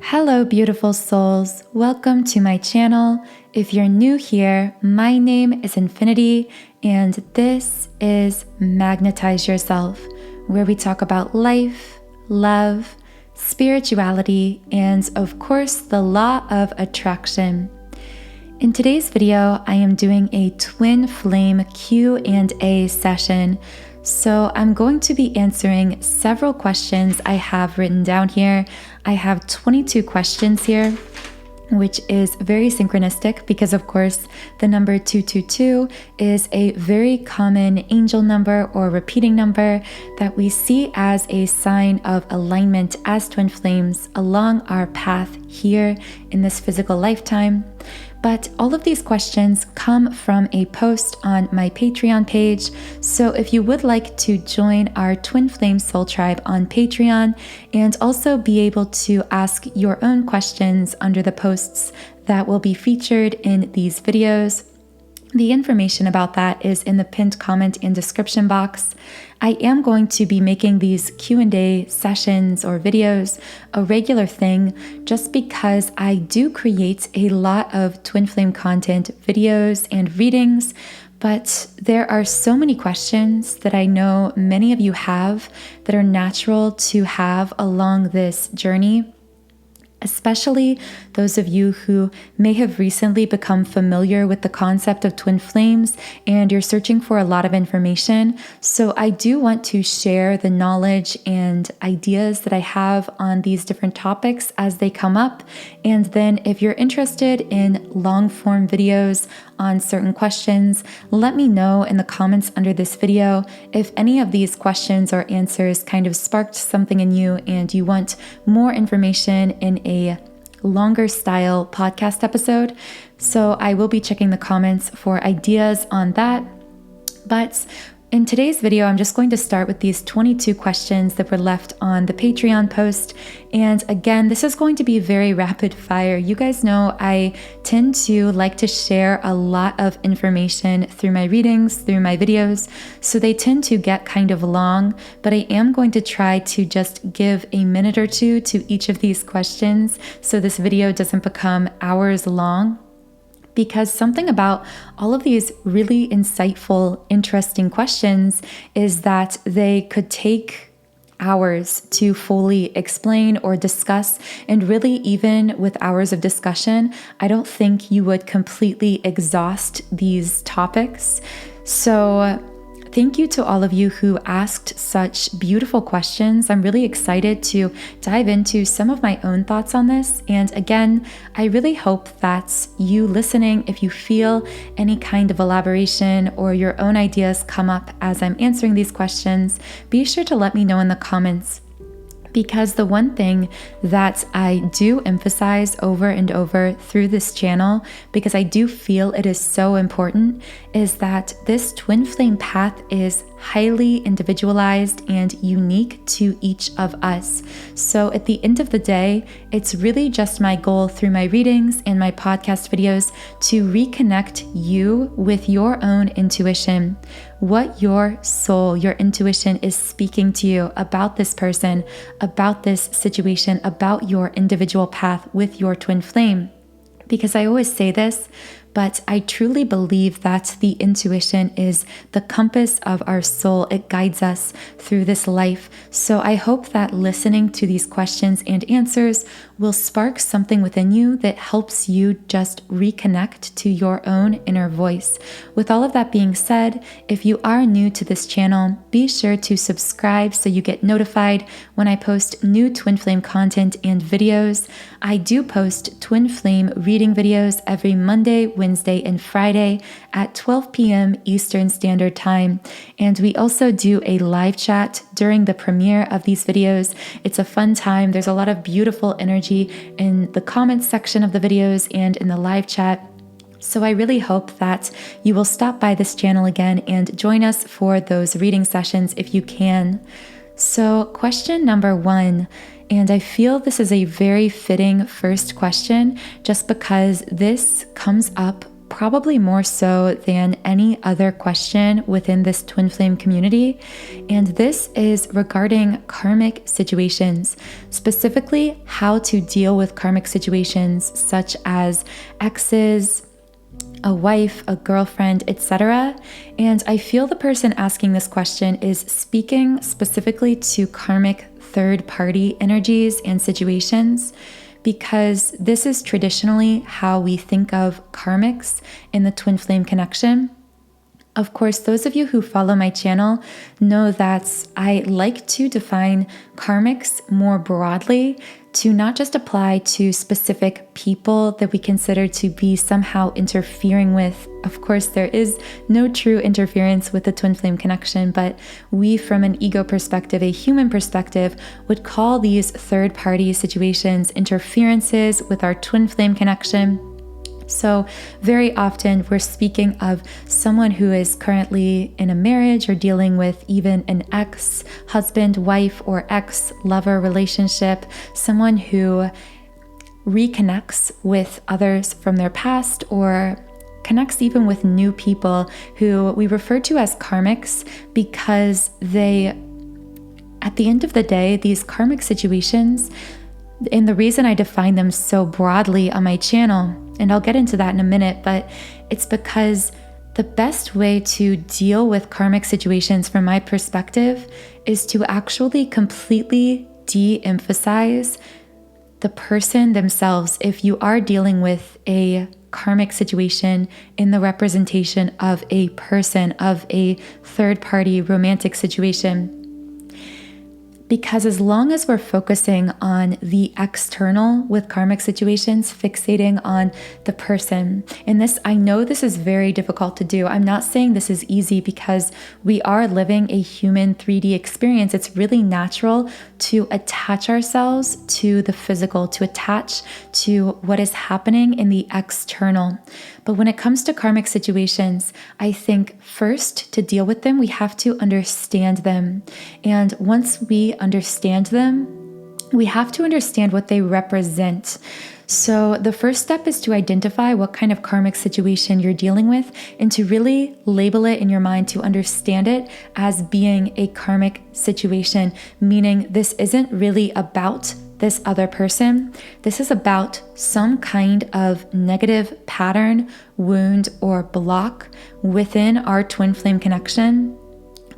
Hello, beautiful souls. Welcome to my channel. If you're new here, my name is Infinity, and this is Magnetize Yourself, where we talk about life, love, spirituality, and of course, the law of attraction. In today's video, I am doing a twin flame Q&A session. So I'm going to be answering several questions I have written down here. I have 22 questions here, which is very synchronistic because, of course, the number 222 is a very common angel number or repeating number that we see as a sign of alignment as twin flames along our path here in this physical lifetime. But all of these questions come from a post on my Patreon page. So if you would like to join our Twin Flame Soul Tribe on Patreon and also be able to ask your own questions under the posts that will be featured in these videos, the information about that is in the pinned comment and description box. I am going to be making these Q&A sessions or videos a regular thing just because I do create a lot of twin flame content videos and readings, but there are so many questions that I know many of you have that are natural to have along this journey. Especially those of you who may have recently become familiar with the concept of twin flames and you're searching for a lot of information. So I do want to share the knowledge and ideas that I have on these different topics as they come up. And then if you're interested in long form videos on certain questions, let me know in the comments under this video if any of these questions or answers kind of sparked something in you and you want more information in a longer style podcast episode. So I will be checking the comments for ideas on that. But in today's video, I'm just going to start with these 22 questions that were left on the Patreon post. And again, this is going to be very rapid fire. You guys know I tend to like to share a lot of information through my readings, through my videos. So they tend to get kind of long, but I am going to try to just give a minute or two to each of these questions so this video doesn't become hours long. Because something about all of these really insightful, interesting questions is that they could take hours to fully explain or discuss. And really, even with hours of discussion, I don't think you would completely exhaust these topics. So thank you to all of you who asked such beautiful questions. I'm really excited to dive into some of my own thoughts on this. And again, I really hope that you listening, if you feel any kind of elaboration or your own ideas come up as I'm answering these questions, be sure to let me know in the comments. Because the one thing that I do emphasize over and over through this channel, because I do feel it is so important, is that this twin flame path is highly individualized and unique to each of us. So at the end of the day, it's really just my goal through my readings and my podcast videos to reconnect you with your own intuition, what your soul, your intuition is speaking to you about this person, about this situation, about your individual path with your twin flame. Because I always say this, but I truly believe that the intuition is the compass of our soul. It guides us through this life. So I hope that listening to these questions and answers will spark something within you that helps you just reconnect to your own inner voice. With all of that being said, if you are new to this channel, be sure to subscribe so you get notified when I post new twin flame content and videos. I do post twin flame reading videos every Monday, Wednesday, and Friday at 12 p.m. Eastern Standard Time. And we also do a live chat during the premiere of these videos. It's a fun time. There's a lot of beautiful energy in the comments section of the videos and in the live chat. So I really hope that you will stop by this channel again and join us for those reading sessions if you can. So question number 1, and I feel this is a very fitting first question just because this comes up probably more so than any other question within this twin flame community. And this is regarding karmic situations, specifically how to deal with karmic situations such as exes, a wife, a girlfriend, etc. And I feel the person asking this question is speaking specifically to karmic third-party energies and situations, because this is traditionally how we think of karmics in the twin flame connection. Of course, those of you who follow my channel know that I like to define karmics more broadly to not just apply to specific people that we consider to be somehow interfering with. Of course, there is no true interference with the twin flame connection, but we, from an ego perspective, a human perspective, would call these third-party situations interferences with our twin flame connection. So very often we're speaking of someone who is currently in a marriage or dealing with even an ex-husband, wife, or ex-lover relationship, someone who reconnects with others from their past or connects even with new people who we refer to as karmics, because they, at the end of the day, these karmic situations, and the reason I define them so broadly on my channel, and I'll get into that in a minute, but it's because the best way to deal with karmic situations from my perspective is to actually completely de-emphasize the person themselves. If you are dealing with a karmic situation in the representation of a person, of a third-party romantic situation, because as long as we're focusing on the external with karmic situations, fixating on the person, and this, I know this is very difficult to do. I'm not saying this is easy, because we are living a human 3D experience. It's really natural to attach ourselves to the physical, to attach to what is happening in the external. But when it comes to karmic situations, I think first, to deal with them, we have to understand them. And once we understand them, we have to understand what they represent. So the first step is to identify what kind of karmic situation you're dealing with and to really label it in your mind, to understand it as being a karmic situation, meaning this isn't really about this other person. This is about some kind of negative pattern, wound, or block within our twin flame connection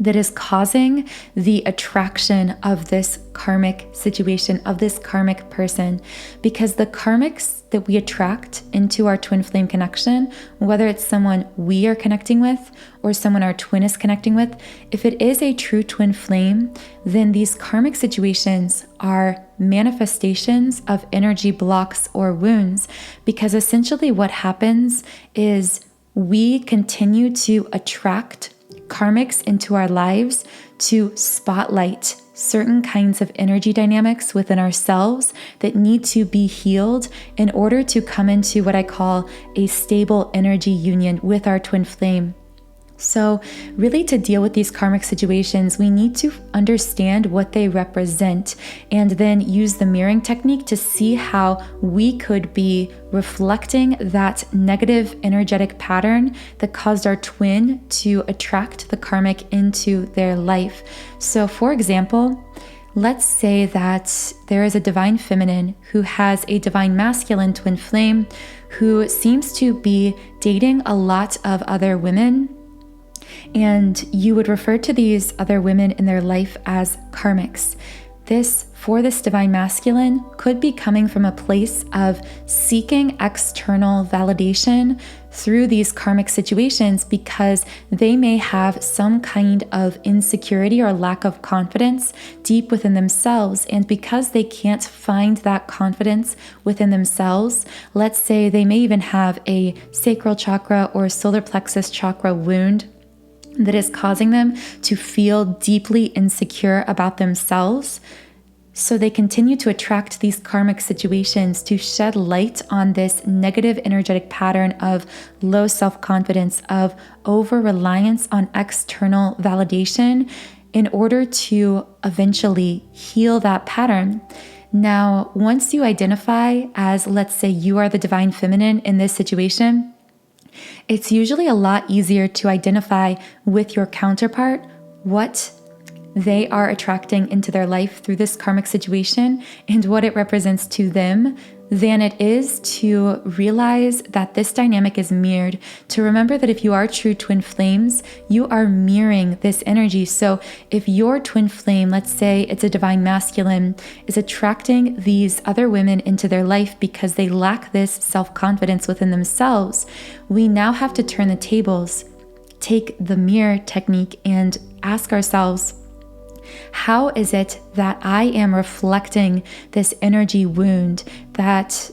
that is causing the attraction of this karmic situation, of this karmic person. Because the karmics that we attract into our twin flame connection, whether it's someone we are connecting with or someone our twin is connecting with, if it is a true twin flame, then these karmic situations are manifestations of energy blocks or wounds. Because essentially what happens is we continue to attract karmics into our lives to spotlight certain kinds of energy dynamics within ourselves that need to be healed in order to come into what I call a stable energy union with our twin flame. So really, to deal with these karmic situations, we need to understand what they represent and then use the mirroring technique to see how we could be reflecting that negative energetic pattern that caused our twin to attract the karmic into their life. So for example, let's say that there is a divine feminine who has a divine masculine twin flame who seems to be dating a lot of other women. And you would refer to these other women in their life as karmics. For this divine masculine, could be coming from a place of seeking external validation through these karmic situations, because they may have some kind of insecurity or lack of confidence deep within themselves. And because they can't find that confidence within themselves, let's say they may even have a sacral chakra or solar plexus chakra wound that is causing them to feel deeply insecure about themselves. So they continue to attract these karmic situations to shed light on this negative energetic pattern of low self-confidence, of over-reliance on external validation in order to eventually heal that pattern. Now, once you identify as, let's say you are the divine feminine in this situation, It's usually a lot easier to identify with your counterpart what they are attracting into their life through this karmic situation and what it represents to them than it is to realize that this dynamic is mirrored. To remember that if you are true twin flames, you are mirroring this energy. So if your twin flame, let's say it's a divine masculine, is attracting these other women into their life because they lack this self-confidence within themselves, we now have to turn the tables, take the mirror technique, and ask ourselves, how is it that I am reflecting this energy wound, that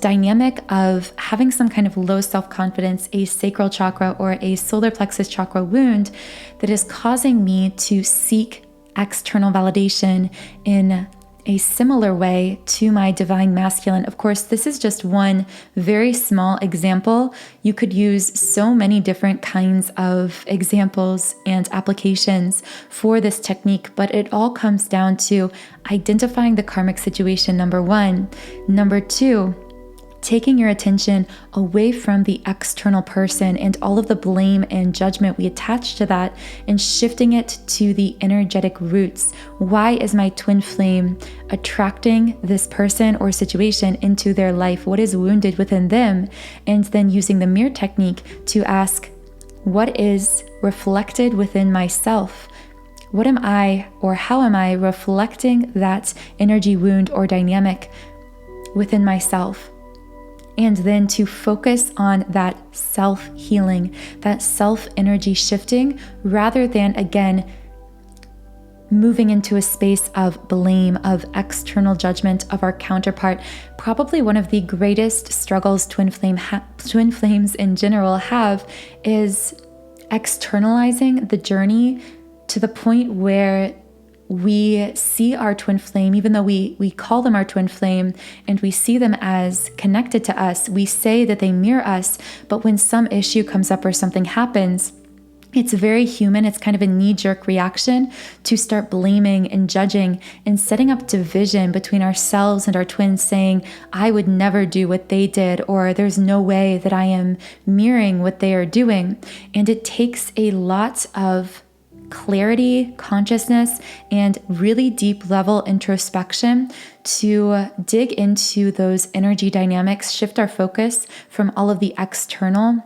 dynamic of having some kind of low self-confidence, a sacral chakra or a solar plexus chakra wound that is causing me to seek external validation in a similar way to my divine masculine? Of course, this is just one very small example. You could use so many different kinds of examples and applications for this technique, but it all comes down to identifying the karmic situation, number one. Number two, taking your attention away from the external person and all of the blame and judgment we attach to that and shifting it to the energetic roots. Why is my twin flame attracting this person or situation into their life? What is wounded within them? And then using the mirror technique to ask, what is reflected within myself? What am I, or how am I reflecting that energy wound or dynamic within myself? And then to focus on that self-healing, that self-energy shifting, rather than, again, moving into a space of blame, of external judgment of our counterpart. Probably one of the greatest struggles twin flames in general have is externalizing the journey to the point where we see our twin flame, even though we call them our twin flame and we see them as connected to us, we say that they mirror us, but when some issue comes up or something happens, it's very human. It's kind of a knee-jerk reaction to start blaming and judging and setting up division between ourselves and our twins, saying, I would never do what they did, or there's no way that I am mirroring what they are doing. And it takes a lot of clarity, consciousness, and really deep level introspection to dig into those energy dynamics, shift our focus from all of the external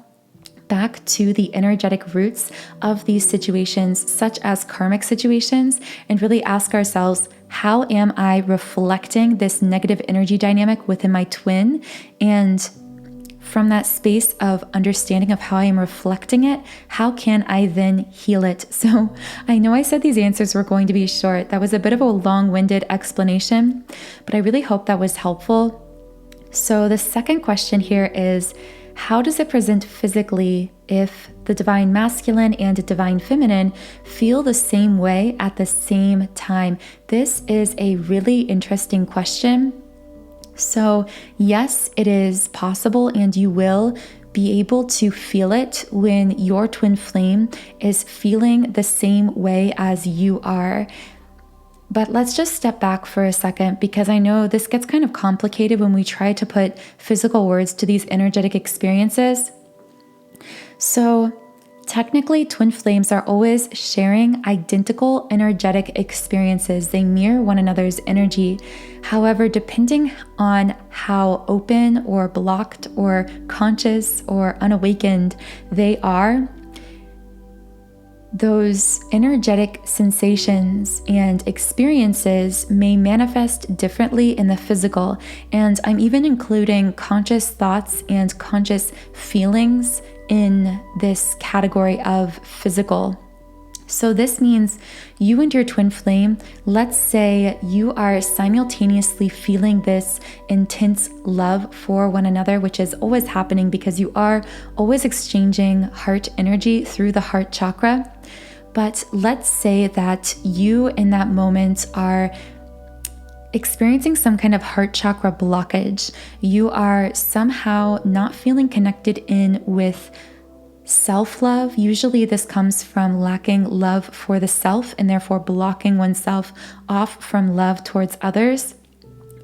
back to the energetic roots of these situations, such as karmic situations, and really ask ourselves, how am I reflecting this negative energy dynamic within my twin? And from that space of understanding of how I am reflecting it, how can I then heal it? So I know I said these answers were going to be short. That was a bit of a long-winded explanation, but I really hope that was helpful. So the second question here is, how does it present physically if the divine masculine and divine feminine feel the same way at the same time? This is a really interesting question. So yes, it is possible, and you will be able to feel it when your twin flame is feeling the same way as you are. But let's just step back for a second, because I know this gets kind of complicated when we try to put physical words to these energetic experiences. So technically, twin flames are always sharing identical energetic experiences. They mirror one another's energy. However, depending on how open or blocked or conscious or unawakened they are, those energetic sensations and experiences may manifest differently in the physical. And I'm even including conscious thoughts and conscious feelings in this category of physical. So this means you and your twin flame, let's say you are simultaneously feeling this intense love for one another, which is always happening because you are always exchanging heart energy through the heart chakra. But let's say that you in that moment are experiencing some kind of heart chakra blockage. You are somehow not feeling connected in with self-love. Usually this comes from lacking love for the self and therefore blocking oneself off from love towards others.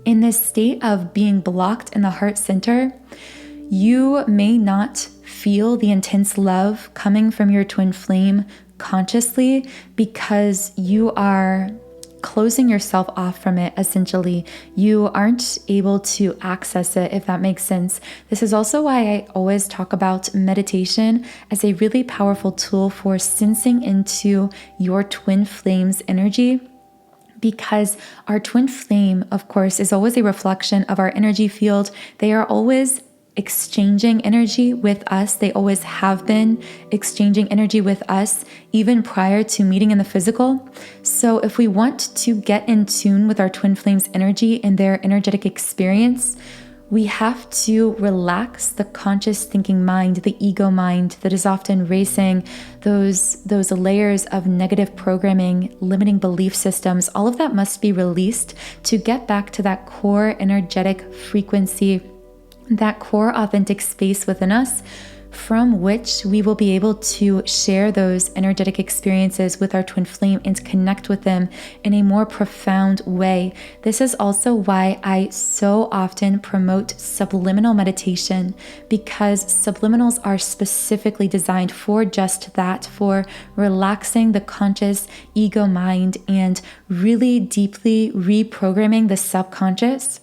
In this state of being blocked in the heart center, You may not feel the intense love coming from your twin flame consciously because you are closing yourself off from it. Essentially, you aren't able to access it, if that makes sense. This is also why I always talk about meditation as a really powerful tool for sensing into your twin flame's energy, because our twin flame, of course, is always a reflection of our energy field. They are always exchanging energy with us. They always have been exchanging energy with us, even prior to meeting in the physical. So if we want to get in tune with our twin flame's energy and their energetic experience, we have to relax the conscious thinking mind, the ego mind that is often racing, those layers of negative programming, limiting belief systems. All of that must be released to get back to that core energetic frequency, that core authentic space within us, from which we will be able to share those energetic experiences with our twin flame and connect with them in a more profound way. This is also why I so often promote subliminal meditation, because subliminals are specifically designed for just that, for relaxing the conscious ego mind and really deeply reprogramming the subconscious,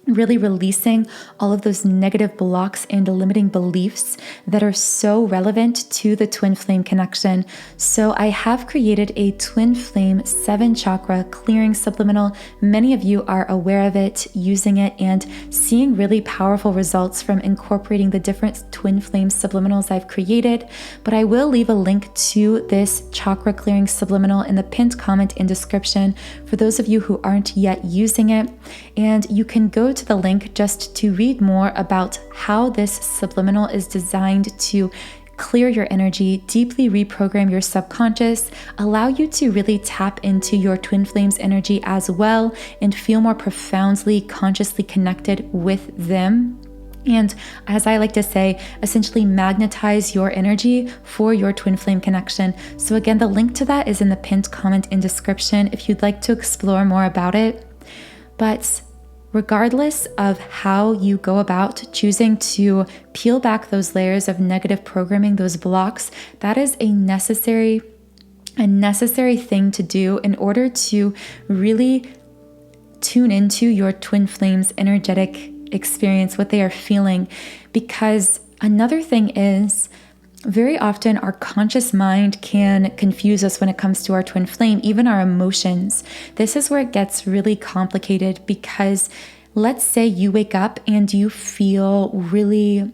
really releasing all of those negative blocks and limiting beliefs that are so relevant to the twin flame connection. So I have created a twin flame 7 chakra clearing subliminal. Many of you are aware of it, using it, and seeing really powerful results from incorporating the different twin flame subliminals I've created. But I will leave a link to this chakra clearing subliminal in the pinned comment and description for those of you who aren't yet using it. And you can go to the link just to read more about how this subliminal is designed to clear your energy, deeply reprogram your subconscious, allow you to really tap into your twin flame's energy as well, and feel more profoundly consciously connected with them. And as I like to say, essentially magnetize your energy for your twin flame connection. So again, the link to that is in the pinned comment and description if you'd like to explore more about it. But regardless of how you go about choosing to peel back those layers of negative programming, those blocks, that is a necessary thing to do in order to really tune into your twin flame's energetic experience, what they are feeling. Because another thing is, very often our conscious mind can confuse us when it comes to our twin flame, even our emotions. This is where it gets really complicated, because let's say you wake up and you feel really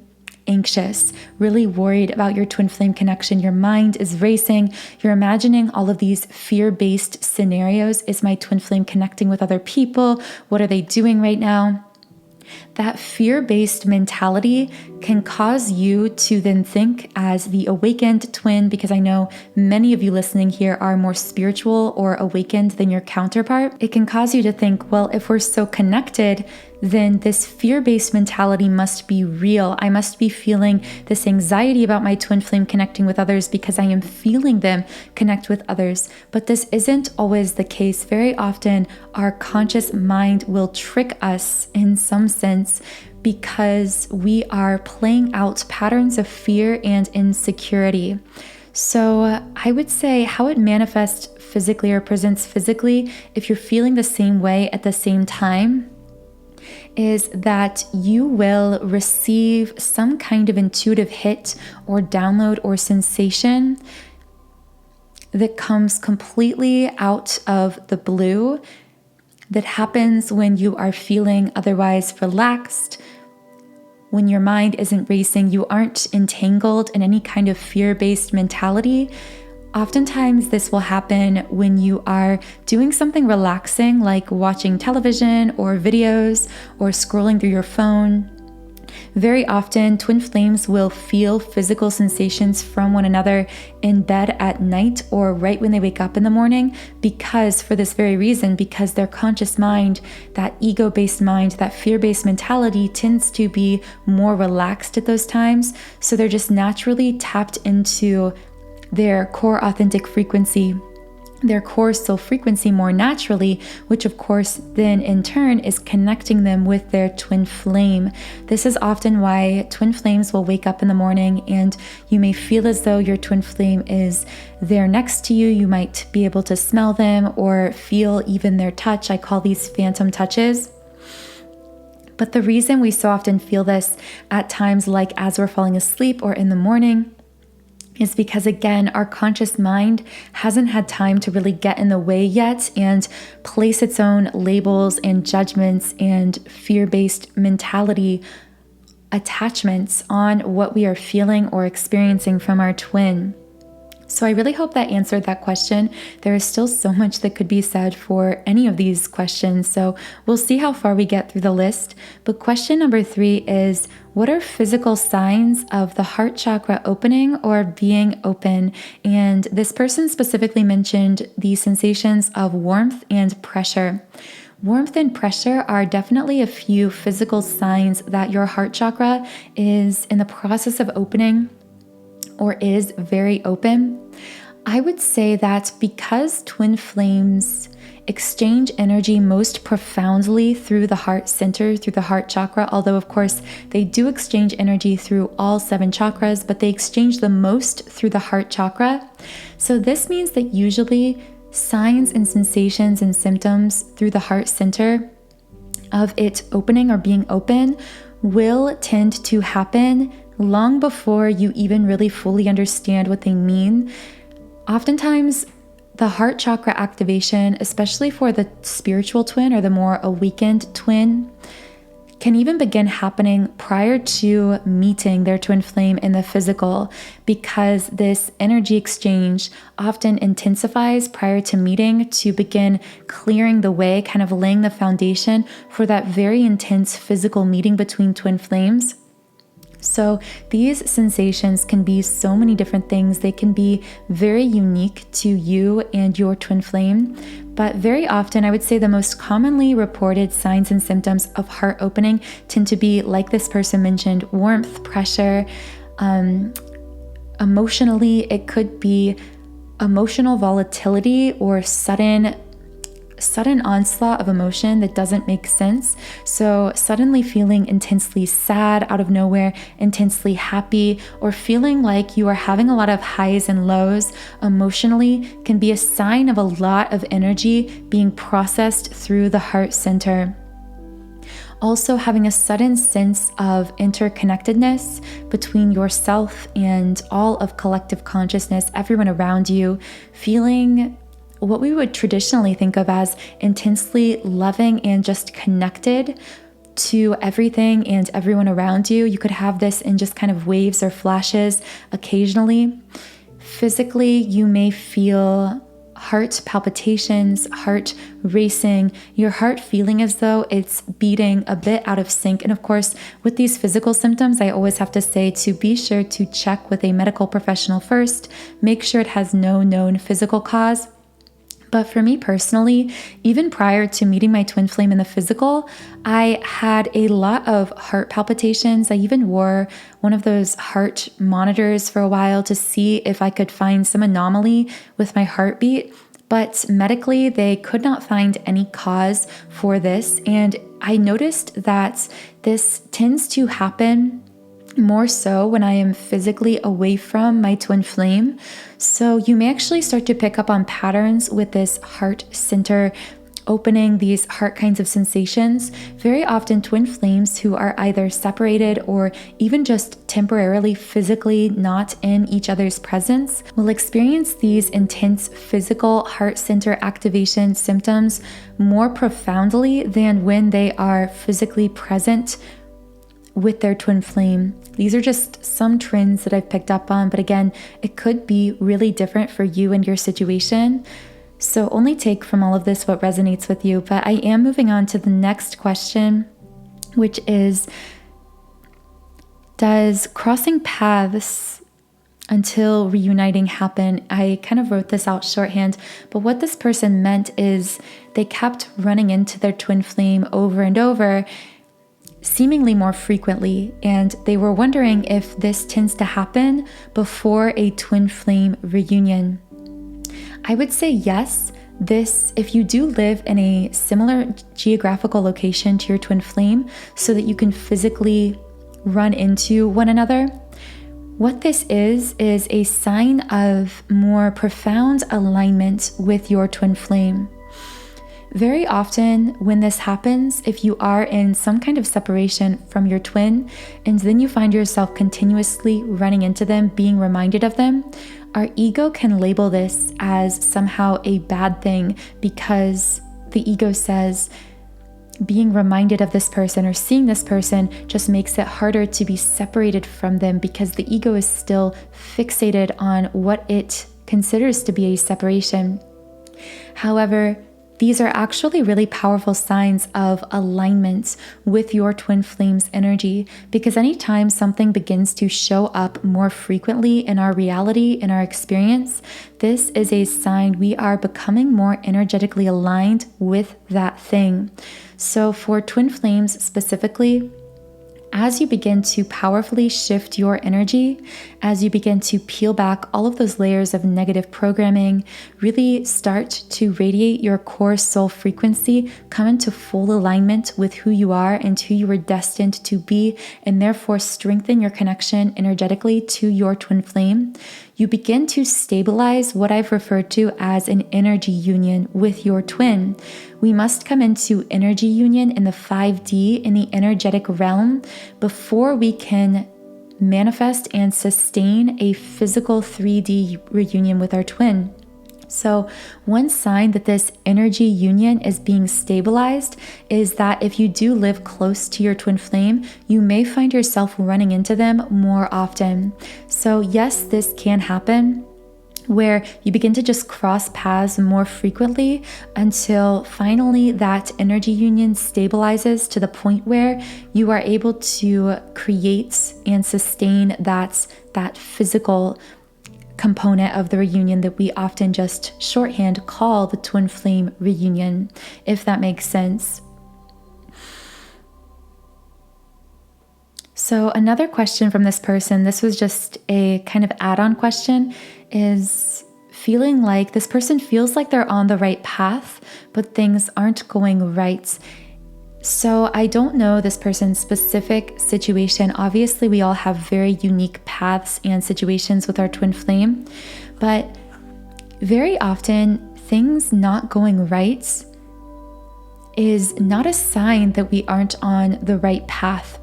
anxious, really worried about your twin flame connection. Your mind is racing. You're imagining all of these fear-based scenarios. Is my twin flame connecting with other people? What are they doing right now? That fear-based mentality can cause you to then think as the awakened twin, because I know many of you listening here are more spiritual or awakened than your counterpart. It can cause you to think, well, if we're so connected, then this fear-based mentality must be real. I must be feeling this anxiety about my twin flame connecting with others because I am feeling them connect with others. But this isn't always the case. Very often, our conscious mind will trick us in some sense, because we are playing out patterns of fear and insecurity. So I would say how it manifests physically or presents physically, if you're feeling the same way at the same time, is that you will receive some kind of intuitive hit or download or sensation that comes completely out of the blue, that happens when you are feeling otherwise relaxed, when your mind isn't racing, you aren't entangled in any kind of fear-based mentality. Oftentimes, this will happen when you are doing something relaxing, like watching television or videos or scrolling through your phone. Very often, twin flames will feel physical sensations from one another in bed at night or right when they wake up in the morning, because for this very reason, because their conscious mind, that ego-based mind, that fear-based mentality tends to be more relaxed at those times. So they're just naturally tapped into their core authentic frequency. their core soul frequency more naturally, which of course then in turn is connecting them with their twin flame. This is often why twin flames will wake up in the morning and you may feel as though your twin flame is there next to you. You might be able to smell them or feel even their touch. I call these phantom touches. But the reason we so often feel this at times like as we're falling asleep or in the morning is because, again, our conscious mind hasn't had time to really get in the way yet and place its own labels and judgments and fear-based mentality attachments on what we are feeling or experiencing from our twin. So I really hope that answered that question. There is still so much that could be said for any of these questions, so we'll see how far we get through the list. But question number 3 is, what are physical signs of the heart chakra opening or being open? And this person specifically mentioned the sensations of warmth and pressure. Warmth and pressure are definitely a few physical signs that your heart chakra is in the process of opening or is very open. I would say that because twin flames exchange energy most profoundly through the heart center, through the heart chakra, although of course they do exchange energy through all 7 chakras, but they exchange the most through the heart chakra. So this means that usually signs and sensations and symptoms through the heart center of it opening or being open will tend to happen long before you even really fully understand what they mean. Oftentimes, the heart chakra activation, especially for the spiritual twin or the more awakened twin, can even begin happening prior to meeting their twin flame in the physical, because this energy exchange often intensifies prior to meeting to begin clearing the way, kind of laying the foundation for that very intense physical meeting between twin flames. So these sensations can be so many different things. They can be very unique to you and your twin flame, but very often I would say the most commonly reported signs and symptoms of heart opening tend to be, like this person mentioned, warmth, pressure. Emotionally, it could be emotional volatility or sudden onslaught of emotion that doesn't make sense. So suddenly feeling intensely sad out of nowhere, intensely happy, or feeling like you are having a lot of highs and lows emotionally can be a sign of a lot of energy being processed through the heart center. Also, having a sudden sense of interconnectedness between yourself and all of collective consciousness, everyone around you, feeling what we would traditionally think of as intensely loving and just connected to everything and everyone around you. You could have this in just kind of waves or flashes occasionally. Physically, you may feel heart palpitations, heart racing, your heart feeling as though it's beating a bit out of sync. And of course, with these physical symptoms, I always have to say to be sure to check with a medical professional first. Make sure it has no known physical cause. But for me personally, even prior to meeting my twin flame in the physical, I had a lot of heart palpitations. I even wore one of those heart monitors for a while to see if I could find some anomaly with my heartbeat. But medically, they could not find any cause for this. And I noticed that this tends to happen more so when I am physically away from my twin flame. So you may actually start to pick up on patterns with this heart center opening, these heart kinds of sensations. Very often twin flames who are either separated or even just temporarily physically not in each other's presence will experience these intense physical heart center activation symptoms more profoundly than when they are physically present with their twin flame. These are just some trends that I've picked up on, but again, it could be really different for you and your situation. So only take from all of this what resonates with you. But I am moving on to the next question, which is, does crossing paths until reuniting happen? I kind of wrote this out shorthand, but what this person meant is they kept running into their twin flame over and over, seemingly more frequently, and they were wondering if this tends to happen before a twin flame reunion. I would say yes. If you do live in a similar geographical location to your twin flame so that you can physically run into one another, what this is a sign of more profound alignment with your twin flame. Very often when this happens, if you are in some kind of separation from your twin, and then you find yourself continuously running into them, being reminded of them, our ego can label this as somehow a bad thing because the ego says being reminded of this person or seeing this person just makes it harder to be separated from them because the ego is still fixated on what it considers to be a separation. However, these are actually really powerful signs of alignment with your twin flame's energy, because anytime something begins to show up more frequently in our reality, in our experience, this is a sign we are becoming more energetically aligned with that thing. So for twin flames specifically, as you begin to powerfully shift your energy, as you begin to peel back all of those layers of negative programming, really start to radiate your core soul frequency, come into full alignment with who you are and who you were destined to be, and therefore strengthen your connection energetically to your twin flame, you begin to stabilize what I've referred to as an energy union with your twin. We must come into energy union in the 5D, in the energetic realm, before we can manifest and sustain a physical 3D reunion with our twin. So one sign that this energy union is being stabilized is that if you do live close to your twin flame, you may find yourself running into them more often. So yes, this can happen, where you begin to just cross paths more frequently until finally that energy union stabilizes to the point where you are able to create and sustain that physical component of the reunion that we often just shorthand call the twin flame reunion, if that makes sense. So another question from this person, this was just a kind of add-on question, is feeling like this person feels like they're on the right path, but things aren't going right. So I don't know this person's specific situation. Obviously, we all have very unique paths and situations with our twin flame, but very often things not going right is not a sign that we aren't on the right path.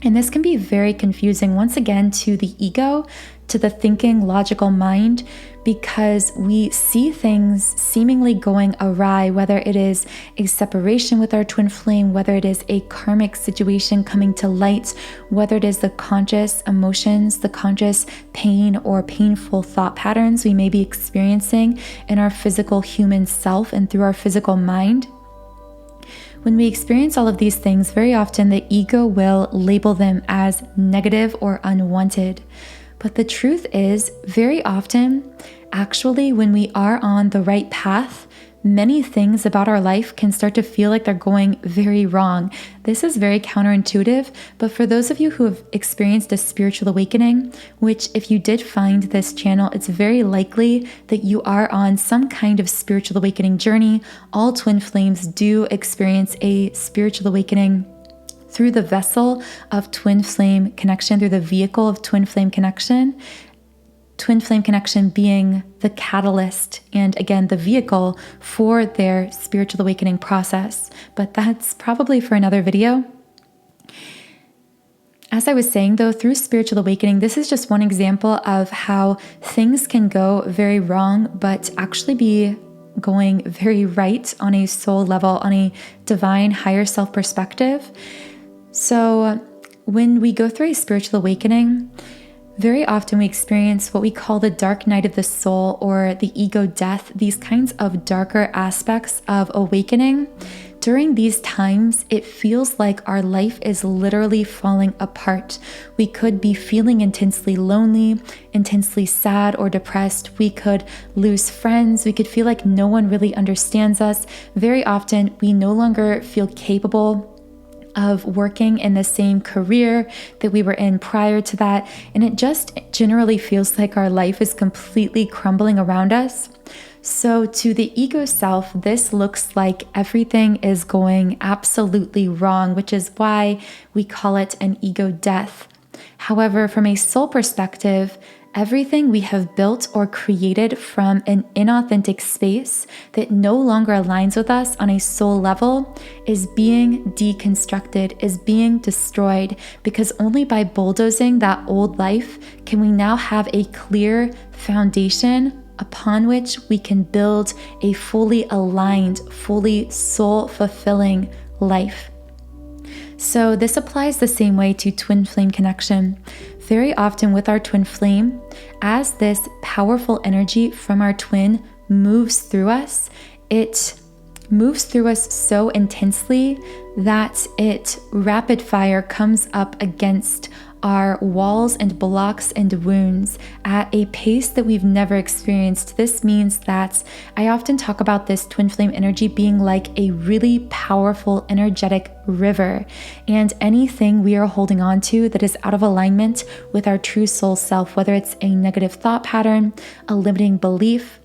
And this can be very confusing, once again, to the ego, to the thinking, logical mind, because we see things seemingly going awry, whether it is a separation with our twin flame, whether it is a karmic situation coming to light, whether it is the conscious emotions, the conscious pain or painful thought patterns we may be experiencing in our physical human self and through our physical mind. When we experience all of these things, very often the ego will label them as negative or unwanted. But the truth is, very often, actually, when we are on the right path, many things about our life can start to feel like they're going very wrong. This is very counterintuitive, but for those of you who have experienced a spiritual awakening, which if you did find this channel, it's very likely that you are on some kind of spiritual awakening journey. All twin flames do experience a spiritual awakening through the vessel of twin flame connection, through the vehicle of twin flame connection being the catalyst and, again, the vehicle for their spiritual awakening process. But that's probably for another video. As I was saying, though, through spiritual awakening, this is just one example of how things can go very wrong, but actually be going very right on a soul level, on a divine higher self perspective. So when we go through a spiritual awakening, very often we experience what we call the dark night of the soul or the ego death, these kinds of darker aspects of awakening. During these times, it feels like our life is literally falling apart. We could be feeling intensely lonely, intensely sad or depressed. We could lose friends. We could feel like no one really understands us. Very often, we no longer feel capable of working in the same career that we were in prior to that. And it just generally feels like our life is completely crumbling around us. So to the ego self, this looks like everything is going absolutely wrong, which is why we call it an ego death. However, from a soul perspective, everything we have built or created from an inauthentic space that no longer aligns with us on a soul level is being deconstructed, is being destroyed, because only by bulldozing that old life can we now have a clear foundation upon which we can build a fully aligned, fully soul-fulfilling life. So this applies the same way to twin flame connection. Very often with our twin flame, as this powerful energy from our twin moves through us, it moves through us so intensely that it rapid fire comes up against our walls and blocks and wounds at a pace that we've never experienced. This means that I often talk about this twin flame energy being like a really powerful energetic river, and anything we are holding on to that is out of alignment with our true soul self, whether it's a negative thought pattern, a limiting belief,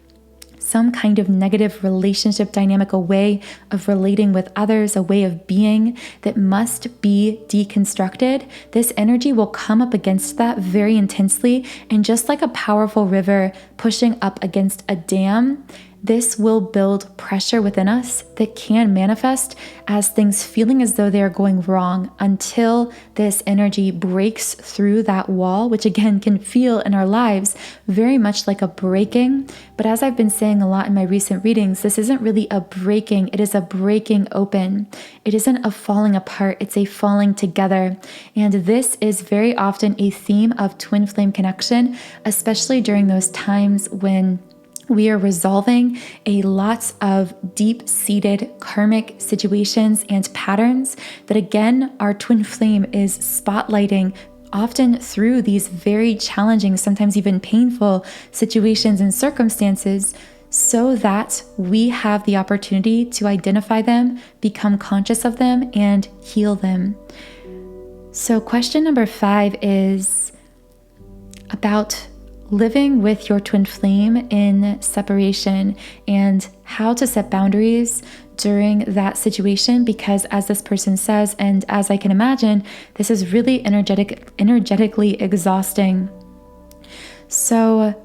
some kind of negative relationship dynamic, a way of relating with others, a way of being that must be deconstructed, this energy will come up against that very intensely. And just like a powerful river pushing up against a dam, this will build pressure within us that can manifest as things feeling as though they are going wrong until this energy breaks through that wall, which again can feel in our lives very much like a breaking. But as I've been saying a lot in my recent readings, this isn't really a breaking, it is a breaking open. It isn't a falling apart, it's a falling together. And this is very often a theme of twin flame connection, especially during those times when we are resolving a lot of deep-seated karmic situations and patterns that, again, our twin flame is spotlighting often through these very challenging, sometimes even painful situations and circumstances, so that we have the opportunity to identify them, become conscious of them, and heal them. So question number 5 is about living with your twin flame in separation and how to set boundaries during that situation, because as this person says, and as I can imagine, this is really energetically exhausting. So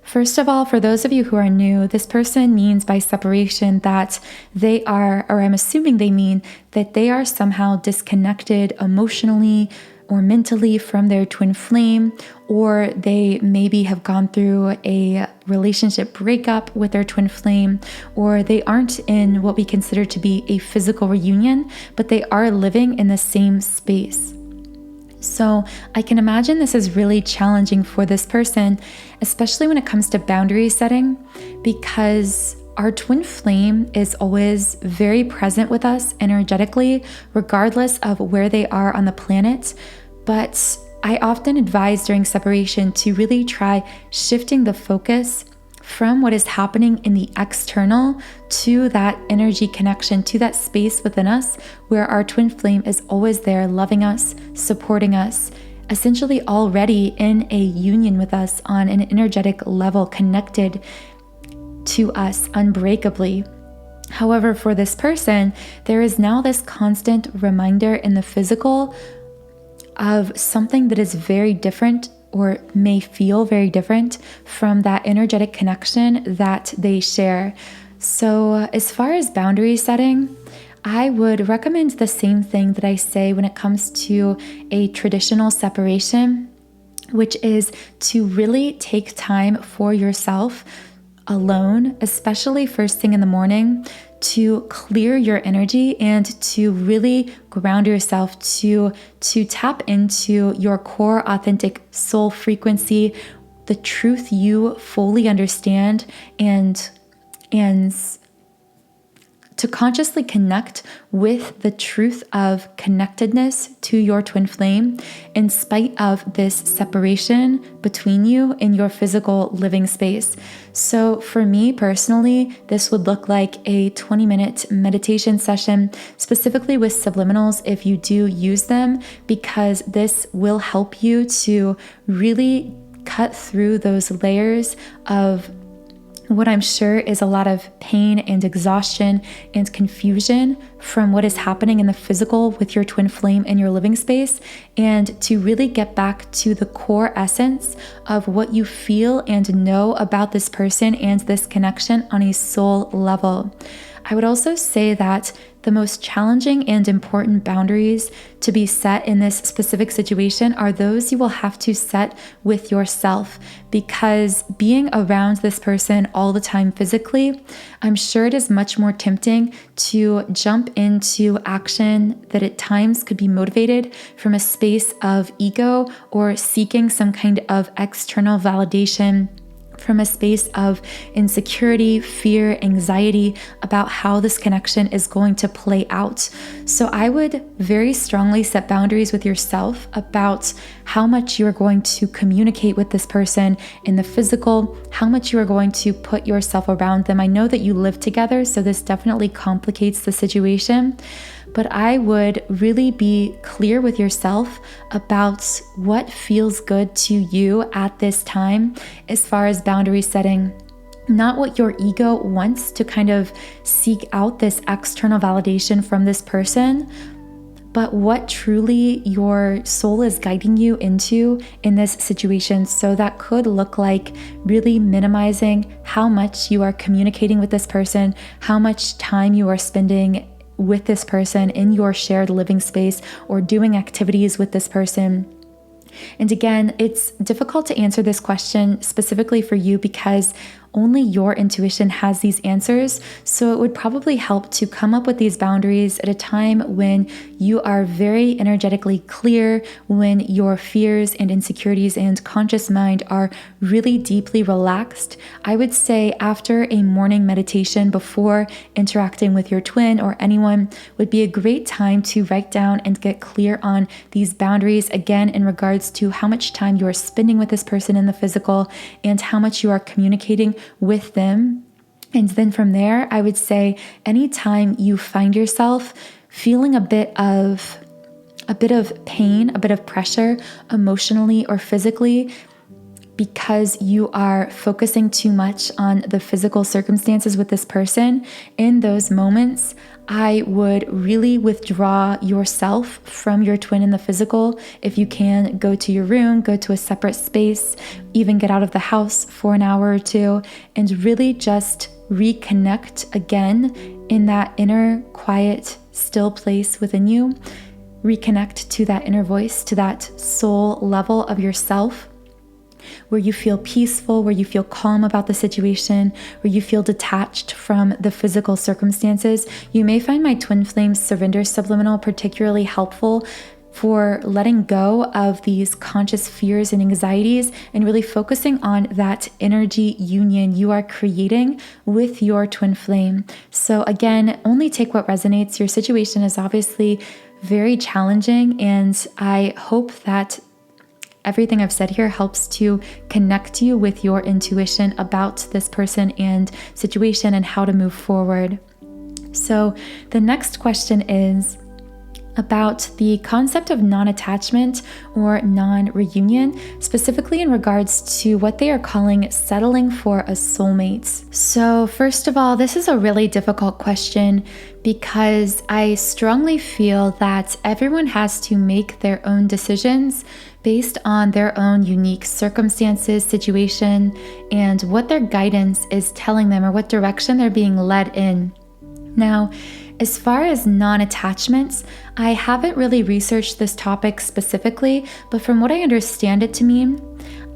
first of all, for those of you who are new, this person means by separation that they are, or I'm assuming they mean that they are somehow disconnected emotionally or mentally from their twin flame, or they maybe have gone through a relationship breakup with their twin flame, or they aren't in what we consider to be a physical reunion, but they are living in the same space. So I can imagine this is really challenging for this person, especially when it comes to boundary setting, because our twin flame is always very present with us energetically, regardless of where they are on the planet. But I often advise during separation to really try shifting the focus from what is happening in the external to that energy connection, to that space within us where our twin flame is always there, loving us, supporting us, essentially already in a union with us on an energetic level, connected to us unbreakably. However, for this person, there is now this constant reminder in the physical of something that is very different, or may feel very different from that energetic connection that they share. So as far as boundary setting, I would recommend the same thing that I say when it comes to a traditional separation, which is to really take time for yourself alone, especially first thing in the morning, to clear your energy and to really ground yourself, to tap into your core authentic soul frequency, the truth you fully understand, and to consciously connect with the truth of connectedness to your twin flame in spite of this separation between you in your physical living space. So for me personally, this would look like a 20-minute meditation session, specifically with subliminals if you do use them, because this will help you to really cut through those layers of what I'm sure is a lot of pain and exhaustion and confusion from what is happening in the physical with your twin flame in your living space, and to really get back to the core essence of what you feel and know about this person and this connection on a soul level. I would also say that the most challenging and important boundaries to be set in this specific situation are those you will have to set with yourself, because being around this person all the time physically, I'm sure it is much more tempting to jump into action that at times could be motivated from a space of ego or seeking some kind of external validation, from a space of insecurity, fear, anxiety about how this connection is going to play out. So I would very strongly set boundaries with yourself about how much you are going to communicate with this person in the physical, how much you are going to put yourself around them. I know that you live together, so this definitely complicates the situation. But I would really be clear with yourself about what feels good to you at this time as far as boundary setting. Not what your ego wants to kind of seek out this external validation from this person, but what truly your soul is guiding you into in this situation. So that could look like really minimizing how much you are communicating with this person, how much time you are spending with this person in your shared living space or doing activities with this person. And again, it's difficult to answer this question specifically for you because only your intuition has these answers. So it would probably help to come up with these boundaries at a time when you are very energetically clear, when your fears and insecurities and conscious mind are really deeply relaxed. I would say after a morning meditation before interacting with your twin or anyone would be a great time to write down and get clear on these boundaries, again, in regards to how much time you are spending with this person in the physical and how much you are communicating with them. And then from there, I would say anytime you find yourself feeling a bit of pain, a bit of pressure emotionally or physically, because you are focusing too much on the physical circumstances with this person, in those moments, I would really withdraw yourself from your twin in the physical. If you can, go to your room, go to a separate space, even get out of the house for an hour or two, and really just reconnect again in that inner, quiet, still place within you. Reconnect to that inner voice, to that soul level of yourself, where you feel peaceful, where you feel calm about the situation, where you feel detached from the physical circumstances. You may find my Twin Flame Surrender Subliminal particularly helpful for letting go of these conscious fears and anxieties and really focusing on that energy union you are creating with your twin flame. So again, only take what resonates. Your situation is obviously very challenging, and I hope that everything I've said here helps to connect you with your intuition about this person and situation and how to move forward. So the next question is about the concept of non-attachment or non-reunion, specifically in regards to what they are calling settling for a soulmate. So first of all, this is a really difficult question because I strongly feel that everyone has to make their own decisions based on their own unique circumstances, situation, and what their guidance is telling them or what direction they're being led in. Now, as far as non-attachments, I haven't really researched this topic specifically, but from what I understand it to mean,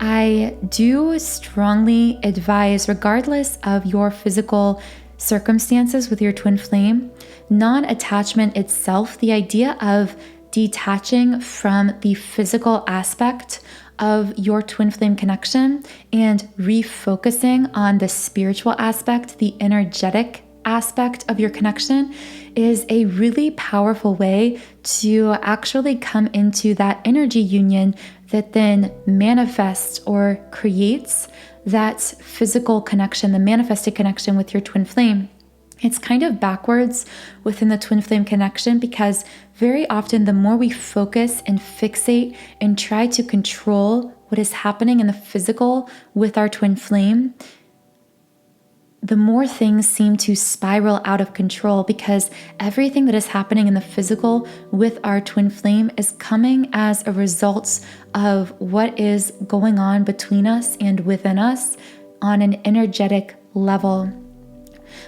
I do strongly advise, regardless of your physical circumstances with your twin flame, non-attachment itself, the idea of detaching from the physical aspect of your twin flame connection and refocusing on the spiritual aspect, the energetic aspect of your connection, is a really powerful way to actually come into that energy union that then manifests or creates that physical connection, the manifested connection with your twin flame. It's kind of backwards within the twin flame connection because very often the more we focus and fixate and try to control what is happening in the physical with our twin flame, the more things seem to spiral out of control, because everything that is happening in the physical with our twin flame is coming as a result of what is going on between us and within us on an energetic level.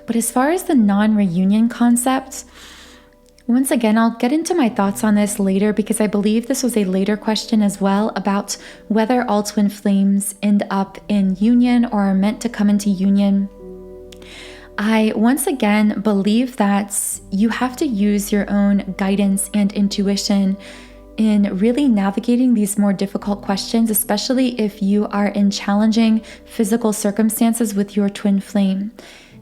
But as far as the non-reunion concept, once again, I'll get into my thoughts on this later, because I believe this was a later question as well about whether all twin flames end up in union or are meant to come into union. I once again believe that you have to use your own guidance and intuition in really navigating these more difficult questions, especially if you are in challenging physical circumstances with your twin flame.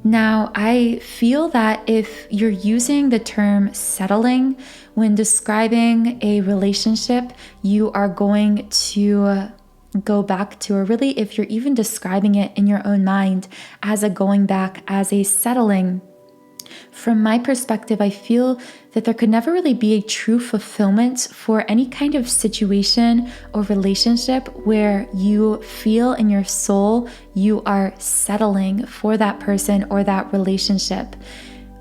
Now, I feel that if you're using the term settling when describing a relationship, you are going to go back to, or really if you're even describing it in your own mind as a going back, as a settling, from my perspective, I feel that there could never really be a true fulfillment for any kind of situation or relationship where you feel in your soul you are settling for that person or that relationship.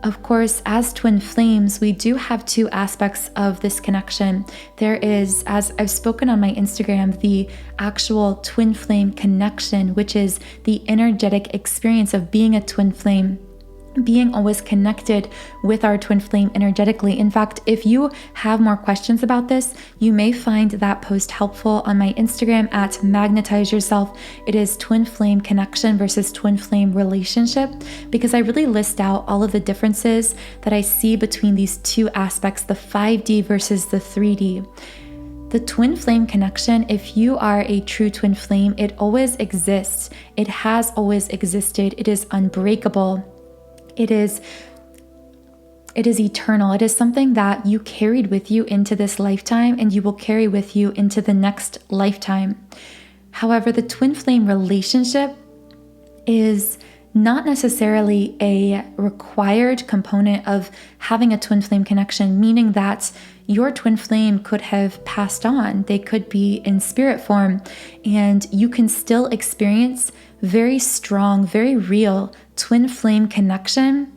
Of course, as twin flames, we do have two aspects of this connection. There is, as I've spoken on my Instagram, the actual twin flame connection, which is the energetic experience of being a twin flame, being always connected with our twin flame energetically. In fact, if you have more questions about this, you may find that post helpful on my Instagram at Magnetize Yourself. It is twin flame connection versus twin flame relationship, because I really list out all of the differences that I see between these two aspects, the 5D versus the 3D. The twin flame connection, if you are a true twin flame, it always exists. It has always existed. It is unbreakable. It is eternal. It is something that you carried with you into this lifetime, and you will carry with you into the next lifetime. However, the twin flame relationship is not necessarily a required component of having a twin flame connection, meaning that your twin flame could have passed on. They could be in spirit form, and you can still experience very strong, very real twin flame connection,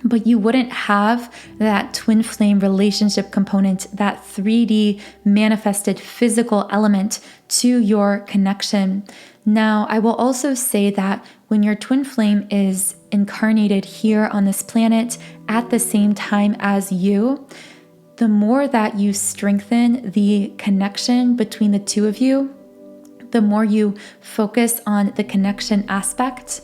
but you wouldn't have that twin flame relationship component, that 3D manifested physical element to your connection. Now, I will also say that when your twin flame is incarnated here on this planet at the same time as you, the more that you strengthen the connection between the two of you, the more you focus on the connection aspect,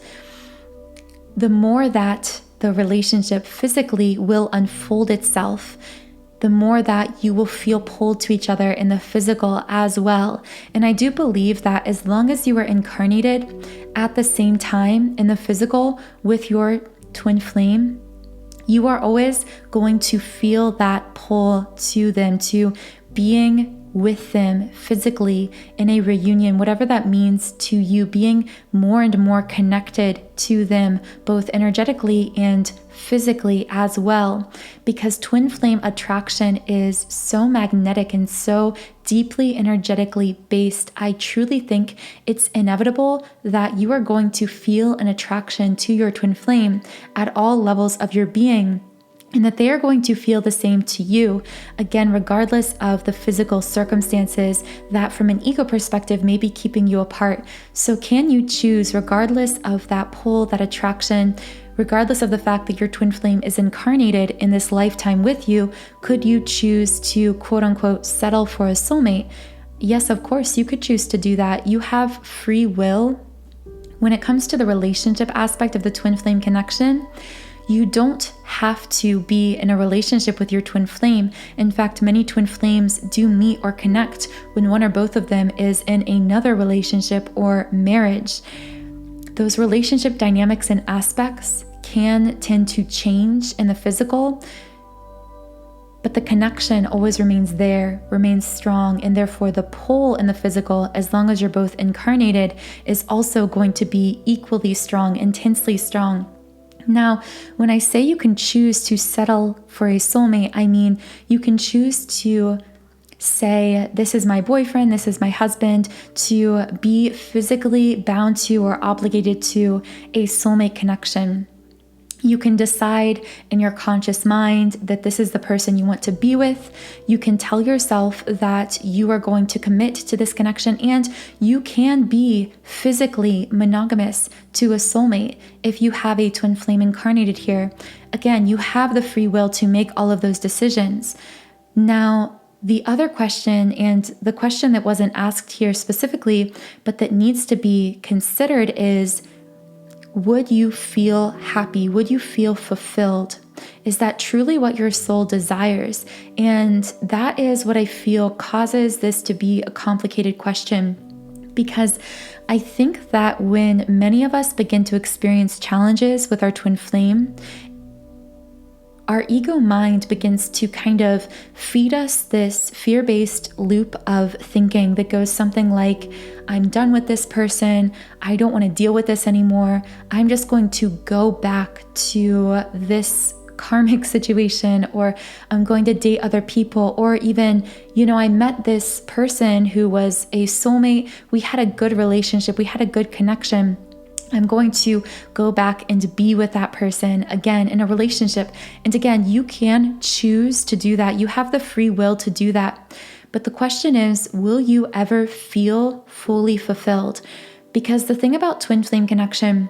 the more that the relationship physically will unfold itself, the more that you will feel pulled to each other in the physical as well. And I do believe that as long as you are incarnated at the same time in the physical with your twin flame, you are always going to feel that pull to them, to being with them physically in a reunion, whatever that means to you, being more and more connected to them, both energetically and physically as well, because twin flame attraction is so magnetic and so deeply energetically based. I truly think it's inevitable that you are going to feel an attraction to your twin flame at all levels of your being, and that they are going to feel the same to you, again, regardless of the physical circumstances that from an ego perspective may be keeping you apart. So can you choose, regardless of that pull, that attraction, regardless of the fact that your twin flame is incarnated in this lifetime with you, could you choose to quote unquote settle for a soulmate? Yes, of course, you could choose to do that. You have free will. When it comes to the relationship aspect of the twin flame connection, you don't have to be in a relationship with your twin flame. In fact, many twin flames do meet or connect when one or both of them is in another relationship or marriage. Those relationship dynamics and aspects can tend to change in the physical, but the connection always remains there, remains strong, and therefore the pull in the physical, as long as you're both incarnated, is also going to be equally strong, intensely strong. Now, when I say you can choose to settle for a soulmate, I mean you can choose to say, this is my boyfriend, this is my husband, to be physically bound to or obligated to a soulmate connection. You can decide in your conscious mind that this is the person you want to be with. You can tell yourself that you are going to commit to this connection, and you can be physically monogamous to a soulmate if you have a twin flame incarnated here. Again, you have the free will to make all of those decisions. Now, the other question, and the question that wasn't asked here specifically, but that needs to be considered is, would you feel happy? Would you feel fulfilled? Is that truly what your soul desires? And that is what I feel causes this to be a complicated question, because I think that when many of us begin to experience challenges with our twin flame, our ego mind begins to kind of feed us this fear-based loop of thinking that goes something like, I'm done with this person. I don't want to deal with this anymore. I'm just going to go back to this karmic situation, or I'm going to date other people, or even, I met this person who was a soulmate. We had a good relationship. We had a good connection. I'm going to go back and be with that person again in a relationship. And again, you can choose to do that. You have the free will to do that. But the question is, will you ever feel fully fulfilled? Because the thing about twin flame connection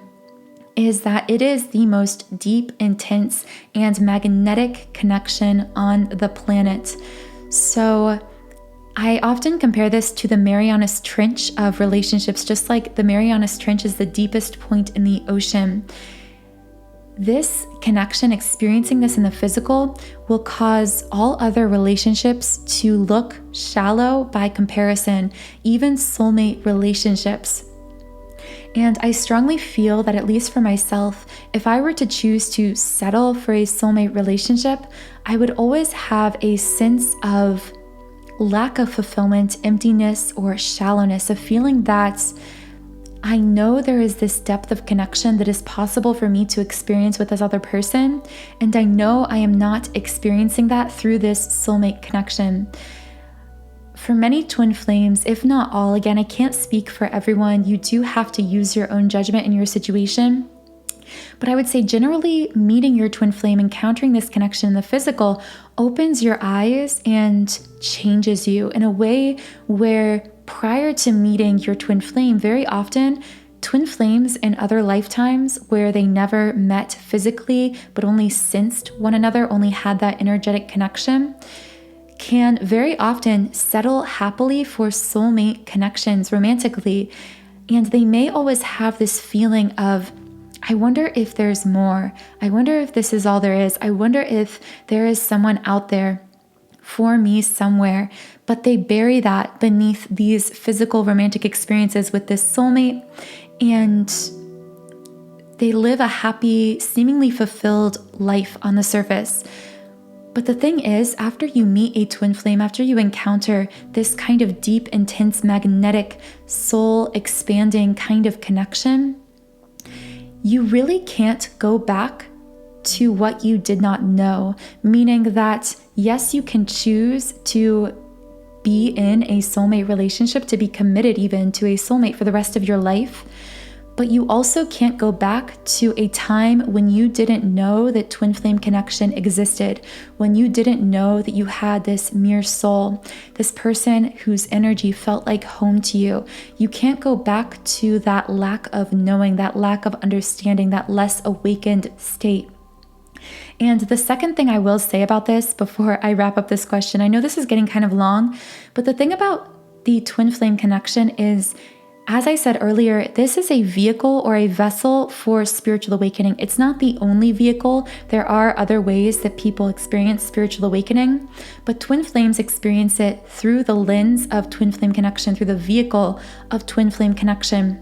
is that it is the most deep, intense, and magnetic connection on the planet. So I often compare this to the Marianas Trench of relationships, just like the Marianas Trench is the deepest point in the ocean. This connection, experiencing this in the physical, will cause all other relationships to look shallow by comparison, even soulmate relationships. And I strongly feel that, at least for myself, if I were to choose to settle for a soulmate relationship, I would always have a sense of lack of fulfillment, emptiness, or shallowness, of feeling that I know there is this depth of connection that is possible for me to experience with this other person, and I know I am not experiencing that through this soulmate connection. For many twin flames, if not all, again, I can't speak for everyone. You do have to use your own judgment in your situation. But I would say generally meeting your twin flame, encountering this connection in the physical, opens your eyes and changes you in a way where prior to meeting your twin flame, very often twin flames in other lifetimes where they never met physically but only sensed one another, only had that energetic connection, can very often settle happily for soulmate connections romantically. And they may always have this feeling of, I wonder if there's more. I wonder if this is all there is. I wonder if there is someone out there for me somewhere. But they bury that beneath these physical romantic experiences with this soulmate, and they live a happy, seemingly fulfilled life on the surface. But the thing is, after you meet a twin flame, after you encounter this kind of deep, intense, magnetic, soul-expanding kind of connection, you really can't go back to what you did not know. Meaning that, yes, you can choose to be in a soulmate relationship, to be committed even to a soulmate for the rest of your life, but you also can't go back to a time when you didn't know that twin flame connection existed, when you didn't know that you had this mirror soul, this person whose energy felt like home to you. You can't go back to that lack of knowing, that lack of understanding, that less awakened state. And the second thing I will say about this before I wrap up this question, I know this is getting kind of long, but the thing about the twin flame connection is, as I said earlier, this is a vehicle or a vessel for spiritual awakening. It's not the only vehicle. There are other ways that people experience spiritual awakening, but twin flames experience it through the lens of twin flame connection, through the vehicle of twin flame connection,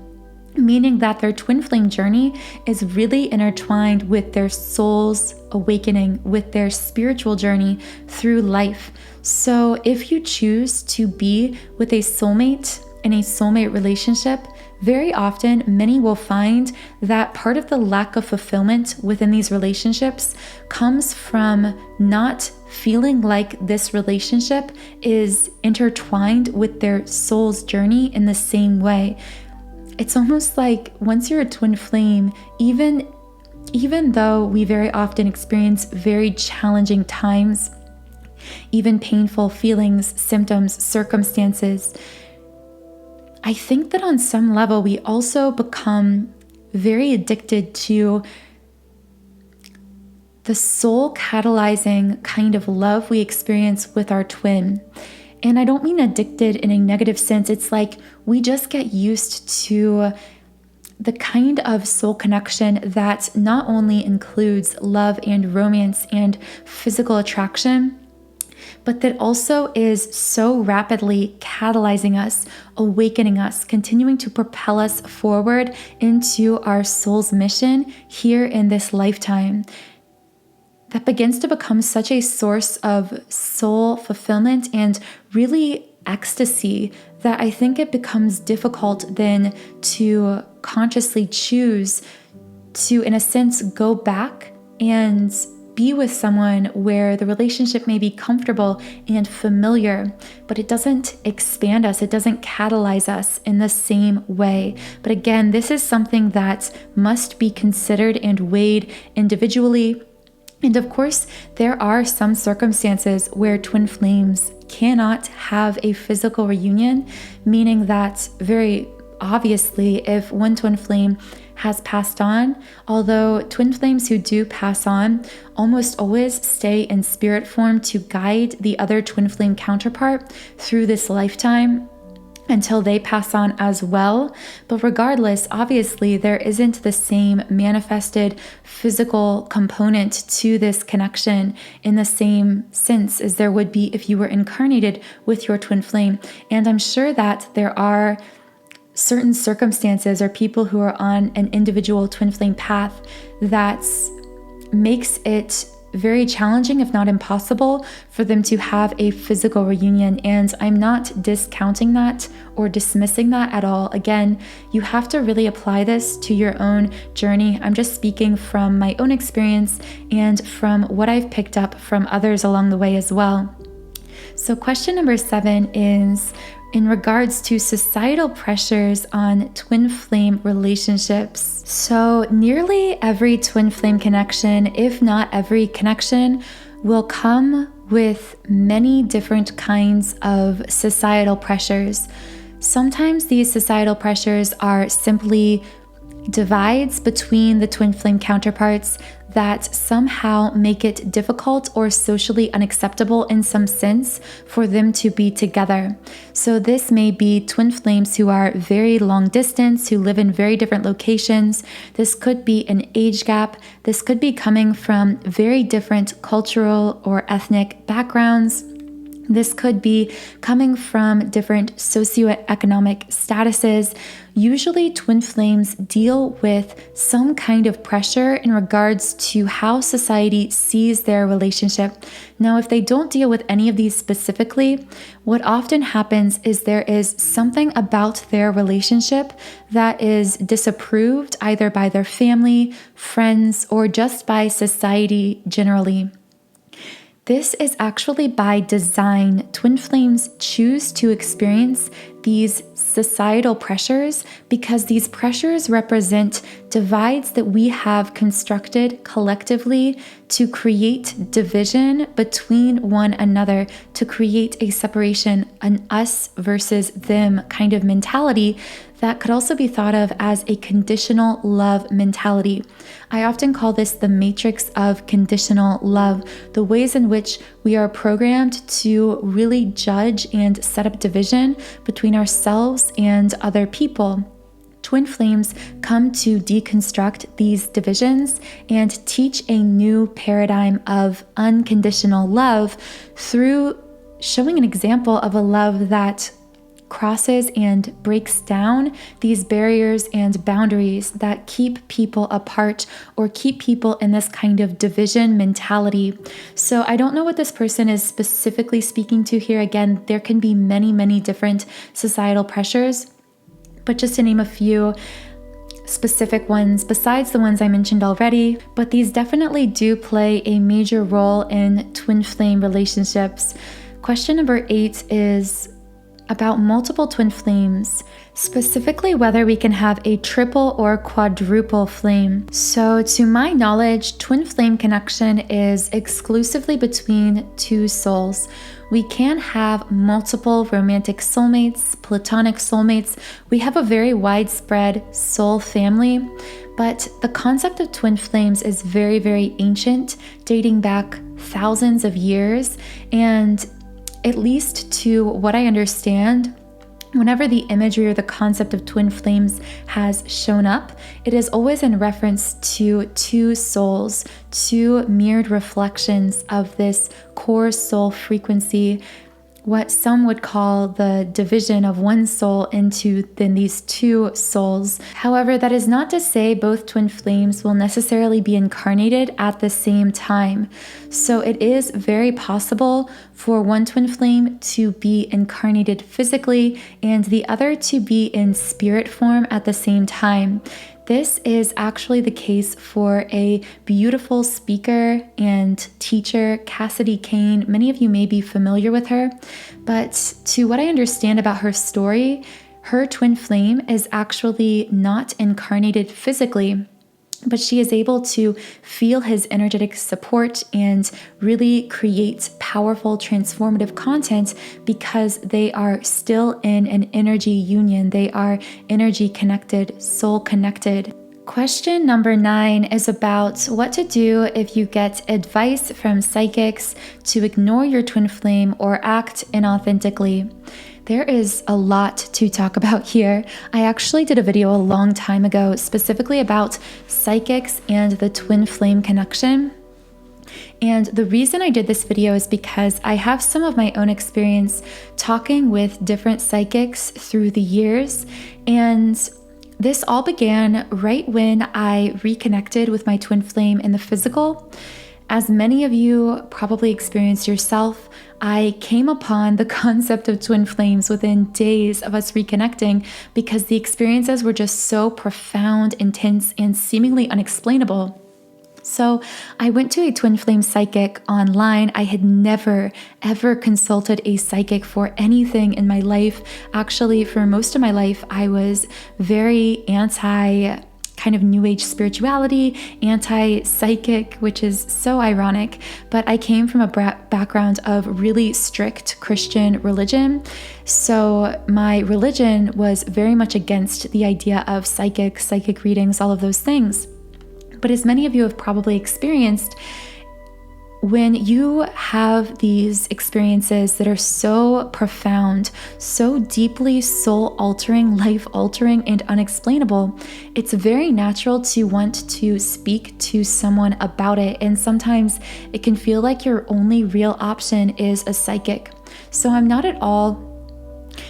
meaning that their twin flame journey is really intertwined with their soul's awakening, with their spiritual journey through life. So if you choose to be with a soulmate in a soulmate relationship, very often many will find that part of the lack of fulfillment within these relationships comes from not feeling like this relationship is intertwined with their soul's journey in the same way. It's almost like once you're a twin flame, even though we very often experience very challenging times, even painful feelings, symptoms, circumstances, I think that on some level we also become very addicted to the soul catalyzing kind of love we experience with our twin. And I don't mean addicted in a negative sense. It's like we just get used to the kind of soul connection that not only includes love and romance and physical attraction, but that also is so rapidly catalyzing us, awakening us, continuing to propel us forward into our soul's mission here in this lifetime. That begins to become such a source of soul fulfillment and really ecstasy that I think it becomes difficult then to consciously choose to, in a sense, go back and be with someone where the relationship may be comfortable and familiar, but it doesn't expand us, it doesn't catalyze us in the same way. But again, this is something that must be considered and weighed individually. And of course, there are some circumstances where twin flames cannot have a physical reunion, meaning that very obviously, if one twin flame has passed on, although twin flames who do pass on almost always stay in spirit form to guide the other twin flame counterpart through this lifetime until they pass on as well. But regardless, obviously, there isn't the same manifested physical component to this connection in the same sense as there would be if you were incarnated with your twin flame. And I'm sure that there are certain circumstances or people who are on an individual twin flame path that makes it very challenging, if not impossible, for them to have a physical reunion. And I'm not discounting that or dismissing that at all. Again, you have to really apply this to your own journey. I'm just speaking from my own experience and from what I've picked up from others along the way as well. So question number 7 is in regards to societal pressures on twin flame relationships. So nearly every twin flame connection, if not every connection, will come with many different kinds of societal pressures. Sometimes these societal pressures are simply divides between the twin flame counterparts that somehow make it difficult or socially unacceptable in some sense for them to be together. So this may be twin flames who are very long distance, who live in very different locations. This could be an age gap. This could be coming from very different cultural or ethnic backgrounds. This could be coming from different socioeconomic statuses. Usually twin flames deal with some kind of pressure in regards to how society sees their relationship. Now, if they don't deal with any of these specifically, what often happens is there is something about their relationship that is disapproved either by their family, friends, or just by society generally. This is actually by design. Twin flames choose to experience these societal pressures because these pressures represent divides that we have constructed collectively to create division between one another, to create a separation, an us versus them kind of mentality that could also be thought of as a conditional love mentality. I often call this the matrix of conditional love, the ways in which we are programmed to really judge and set up division between ourselves and other people. Twin flames come to deconstruct these divisions and teach a new paradigm of unconditional love through showing an example of a love that crosses and breaks down these barriers and boundaries that keep people apart or keep people in this kind of division mentality. So I don't know what this person is specifically speaking to here. Again, there can be many, many different societal pressures, but just to name a few specific ones besides the ones I mentioned already, but these definitely do play a major role in twin flame relationships. Question number 8 is about multiple twin flames, specifically whether we can have a triple or quadruple flame. So to my knowledge, twin flame connection is exclusively between two souls. We can have multiple romantic soulmates, platonic soulmates. We have a very widespread soul family, but the concept of twin flames is very, very ancient, dating back thousands of years. And at least to what I understand, whenever the imagery or the concept of twin flames has shown up, it is always in reference to two souls, two mirrored reflections of this core soul frequency, what some would call the division of one soul into then these two souls. However, that is not to say both twin flames will necessarily be incarnated at the same time. So it is very possible for one twin flame to be incarnated physically and the other to be in spirit form at the same time. This is actually the case for a beautiful speaker and teacher, Cassidy Kane. Many of you may be familiar with her, but to what I understand about her story, her twin flame is actually not incarnated physically, but she is able to feel his energetic support and really create powerful, transformative content because they are still in an energy union. They are energy connected, soul connected. Question number 9 is about what to do if you get advice from psychics to ignore your twin flame or act inauthentically. There is a lot to talk about here. I actually did a video a long time ago specifically about psychics and the twin flame connection. And the reason I did this video is because I have some of my own experience talking with different psychics through the years. And this all began right when I reconnected with my twin flame in the physical. As many of you probably experienced yourself, I came upon the concept of twin flames within days of us reconnecting because the experiences were just so profound, intense, and seemingly unexplainable. So I went to a twin flame psychic online. I had never, ever consulted a psychic for anything in my life. Actually, for most of my life, I was very anti kind of new age spirituality, anti-psychic, which is so ironic, but I came from a background of really strict Christian religion. So my religion was very much against the idea of psychic readings, all of those things. But as many of you have probably experienced, when you have these experiences that are so profound, so deeply soul-altering, life-altering, and unexplainable, it's very natural to want to speak to someone about it. And sometimes it can feel like your only real option is a psychic. So I'm not at all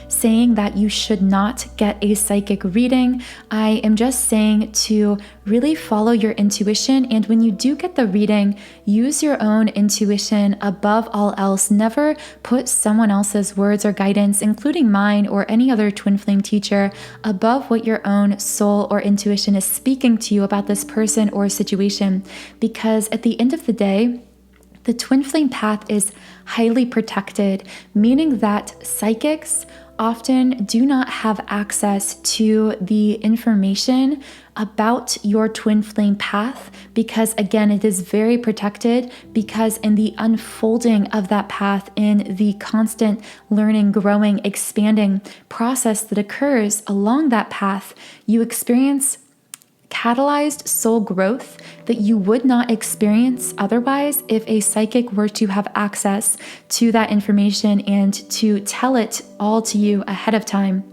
saying that you should not get a psychic reading. I am just saying to really follow your intuition, and when you do get the reading, use your own intuition above all else. Never put someone else's words or guidance, including mine or any other twin flame teacher, above what your own soul or intuition is speaking to you about this person or situation, because at the end of the day, the twin flame path is highly protected, meaning that psychics often do not have access to the information about your twin flame path because, again, it is very protected, because in the unfolding of that path, in the constant learning, growing, expanding process that occurs along that path, you experience catalyzed soul growth that you would not experience otherwise if a psychic were to have access to that information and to tell it all to you ahead of time.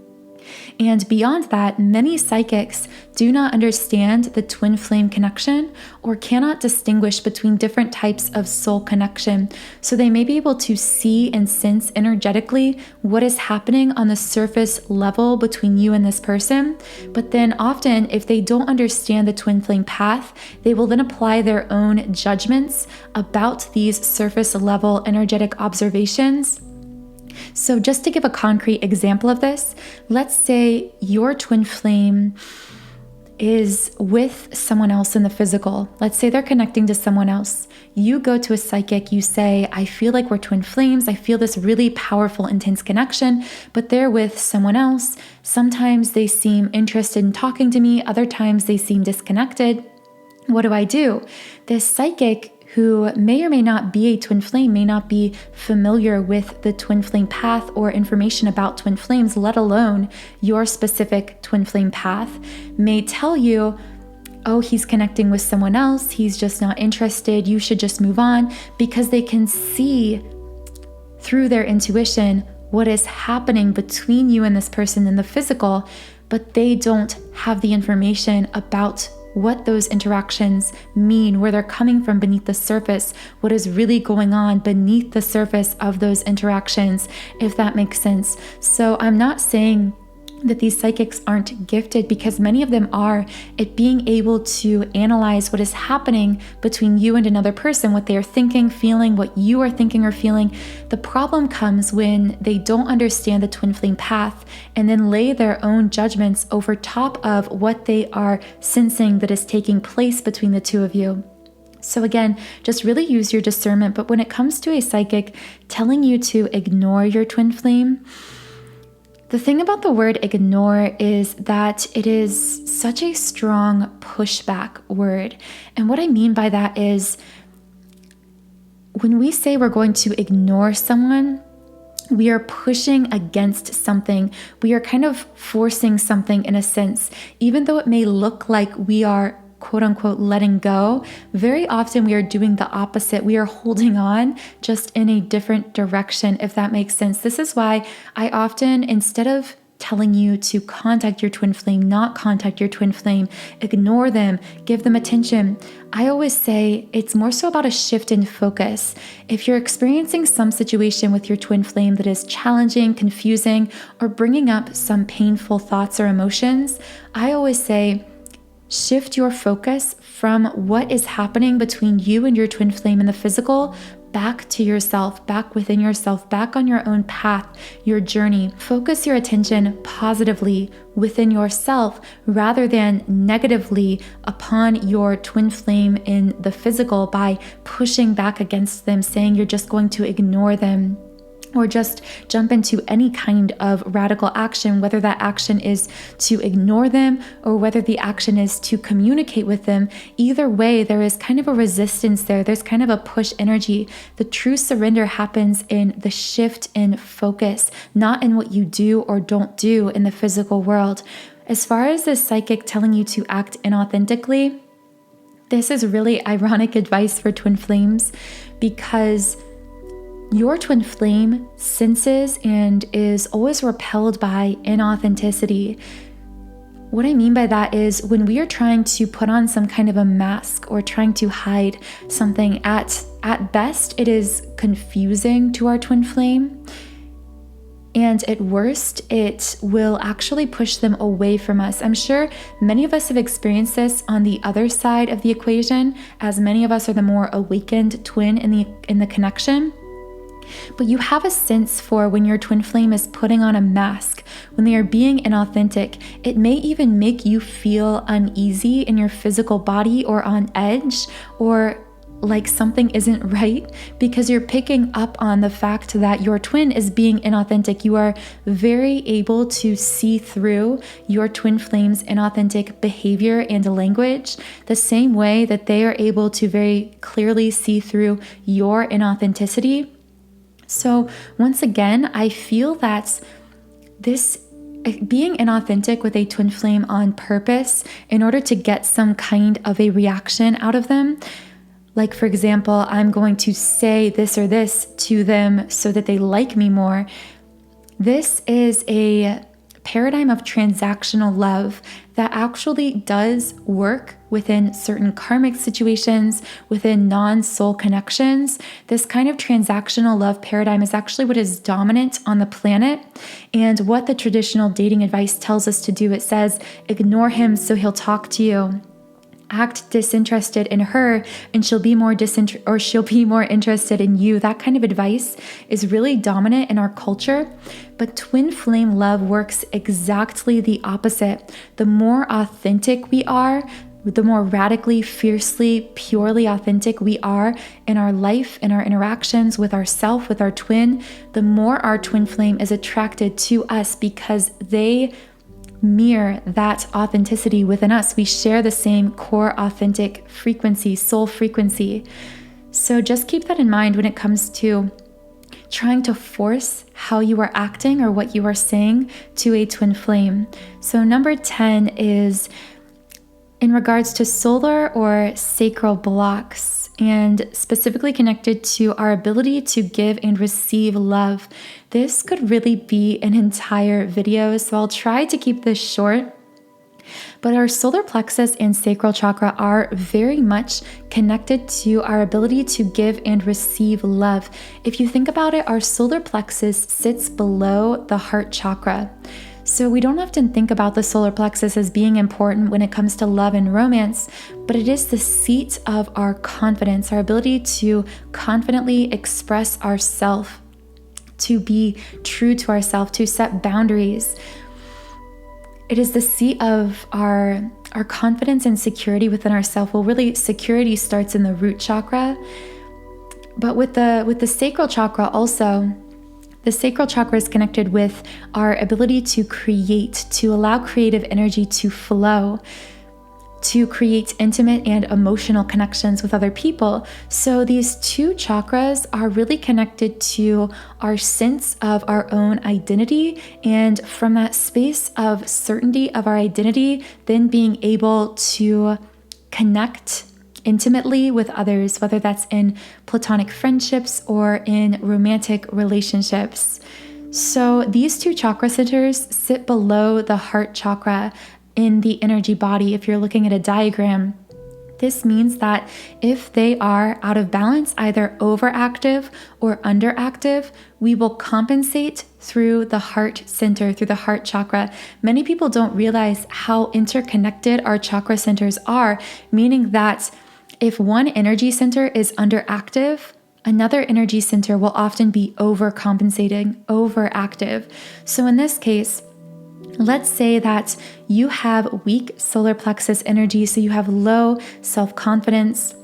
And beyond that, many psychics do not understand the twin flame connection or cannot distinguish between different types of soul connection. So they may be able to see and sense energetically what is happening on the surface level between you and this person. But then often, if they don't understand the twin flame path, they will then apply their own judgments about these surface level energetic observations. So just to give a concrete example of this, let's say your twin flame is with someone else in the physical. Let's say they're connecting to someone else. You go to a psychic, you say, I feel like we're twin flames. I feel this really powerful, intense connection, but they're with someone else. Sometimes they seem interested in talking to me. Other times they seem disconnected. What do? This psychic, who may or may not be a twin flame, may not be familiar with the twin flame path or information about twin flames, let alone your specific twin flame path, may tell you, oh, he's connecting with someone else, he's just not interested, you should just move on, because they can see through their intuition what is happening between you and this person in the physical, but they don't have the information about what those interactions mean, where they're coming from beneath the surface, what is really going on beneath the surface of those interactions, if that makes sense. So I'm not saying that these psychics aren't gifted, because many of them are at being able to analyze what is happening between you and another person, what they are thinking, feeling, what you are thinking or feeling. The problem comes when they don't understand the twin flame path and then lay their own judgments over top of what they are sensing that is taking place between the two of you. So again, just really use your discernment. But when it comes to a psychic telling you to ignore your twin flame, the thing about the word ignore is that it is such a strong pushback word. And what I mean by that is, when we say we're going to ignore someone, we are pushing against something. We are kind of forcing something in a sense. Even though it may look like we are quote unquote letting go, very often we are doing the opposite. We are holding on, just in a different direction, if that makes sense. This is why I often, instead of telling you to contact your twin flame, not contact your twin flame, ignore them, give them attention, I always say it's more so about a shift in focus. If you're experiencing some situation with your twin flame that is challenging, confusing, or bringing up some painful thoughts or emotions, I always say, shift your focus from what is happening between you and your twin flame in the physical back to yourself, back within yourself, back on your own path, your journey. Focus your attention positively within yourself rather than negatively upon your twin flame in the physical by pushing back against them, saying you're just going to ignore them, or just jump into any kind of radical action, whether that action is to ignore them or whether the action is to communicate with them. Either way, there is kind of a resistance there. There's kind of a push energy. The true surrender happens in the shift in focus, not in what you do or don't do in the physical world. As far as the psychic telling you to act inauthentically, this is really ironic advice for twin flames, because your twin flame senses and is always repelled by inauthenticity. What I mean by that is, when we are trying to put on some kind of a mask or trying to hide something, at best, it is confusing to our twin flame. And at worst, it will actually push them away from us. I'm sure many of us have experienced this on the other side of the equation, as many of us are the more awakened twin in the connection. But you have a sense for when your twin flame is putting on a mask, when they are being inauthentic. It may even make you feel uneasy in your physical body or on edge, or like something isn't right, because you're picking up on the fact that your twin is being inauthentic. You are very able to see through your twin flame's inauthentic behavior and language, the same way that they are able to very clearly see through your inauthenticity. So once again, I feel that this being inauthentic with a twin flame on purpose in order to get some kind of a reaction out of them, like for example, I'm going to say this or this to them so that they like me more. This is a paradigm of transactional love that actually does work within certain karmic situations, within non-soul connections. This kind of transactional love paradigm is actually what is dominant on the planet and what the traditional dating advice tells us to do. It says, ignore him so he'll talk to you. Act disinterested in her and she'll be more interested in you. That kind of advice is really dominant in our culture, but twin flame love works exactly the opposite. The more authentic we are, the more radically, fiercely, purely authentic we are in our life, in our interactions with ourself, with our twin, the more our twin flame is attracted to us because they mirror that authenticity within us. We share the same core authentic frequency, soul frequency. So just keep that in mind when it comes to trying to force how you are acting or what you are saying to a twin flame. So number 10 is in regards to solar or sacral blocks, and specifically connected to our ability to give and receive love. This could really be an entire video, so I'll try to keep this short. But our solar plexus and sacral chakra are very much connected to our ability to give and receive love. If you think about it, our solar plexus sits below the heart chakra. So we don't often think about the solar plexus as being important when it comes to love and romance, but it is the seat of our confidence, our ability to confidently express ourselves, to be true to ourselves, to set boundaries. It is the seat of our confidence and security within ourselves. Well, really, security starts in the root chakra, but with the sacral chakra also. The sacral chakra is connected with our ability to create, to allow creative energy to flow, to create intimate and emotional connections with other people. So these two chakras are really connected to our sense of our own identity, and from that space of certainty of our identity, then being able to connect intimately with others, whether that's in platonic friendships or in romantic relationships. So these two chakra centers sit below the heart chakra in the energy body. If you're looking at a diagram, this means that if they are out of balance, either overactive or underactive, we will compensate through the heart center, through the heart chakra. Many people don't realize how interconnected our chakra centers are, meaning that if one energy center is underactive, another energy center will often be overcompensating, overactive. So in this case, let's say that you have weak solar plexus energy, so you have low self-confidence,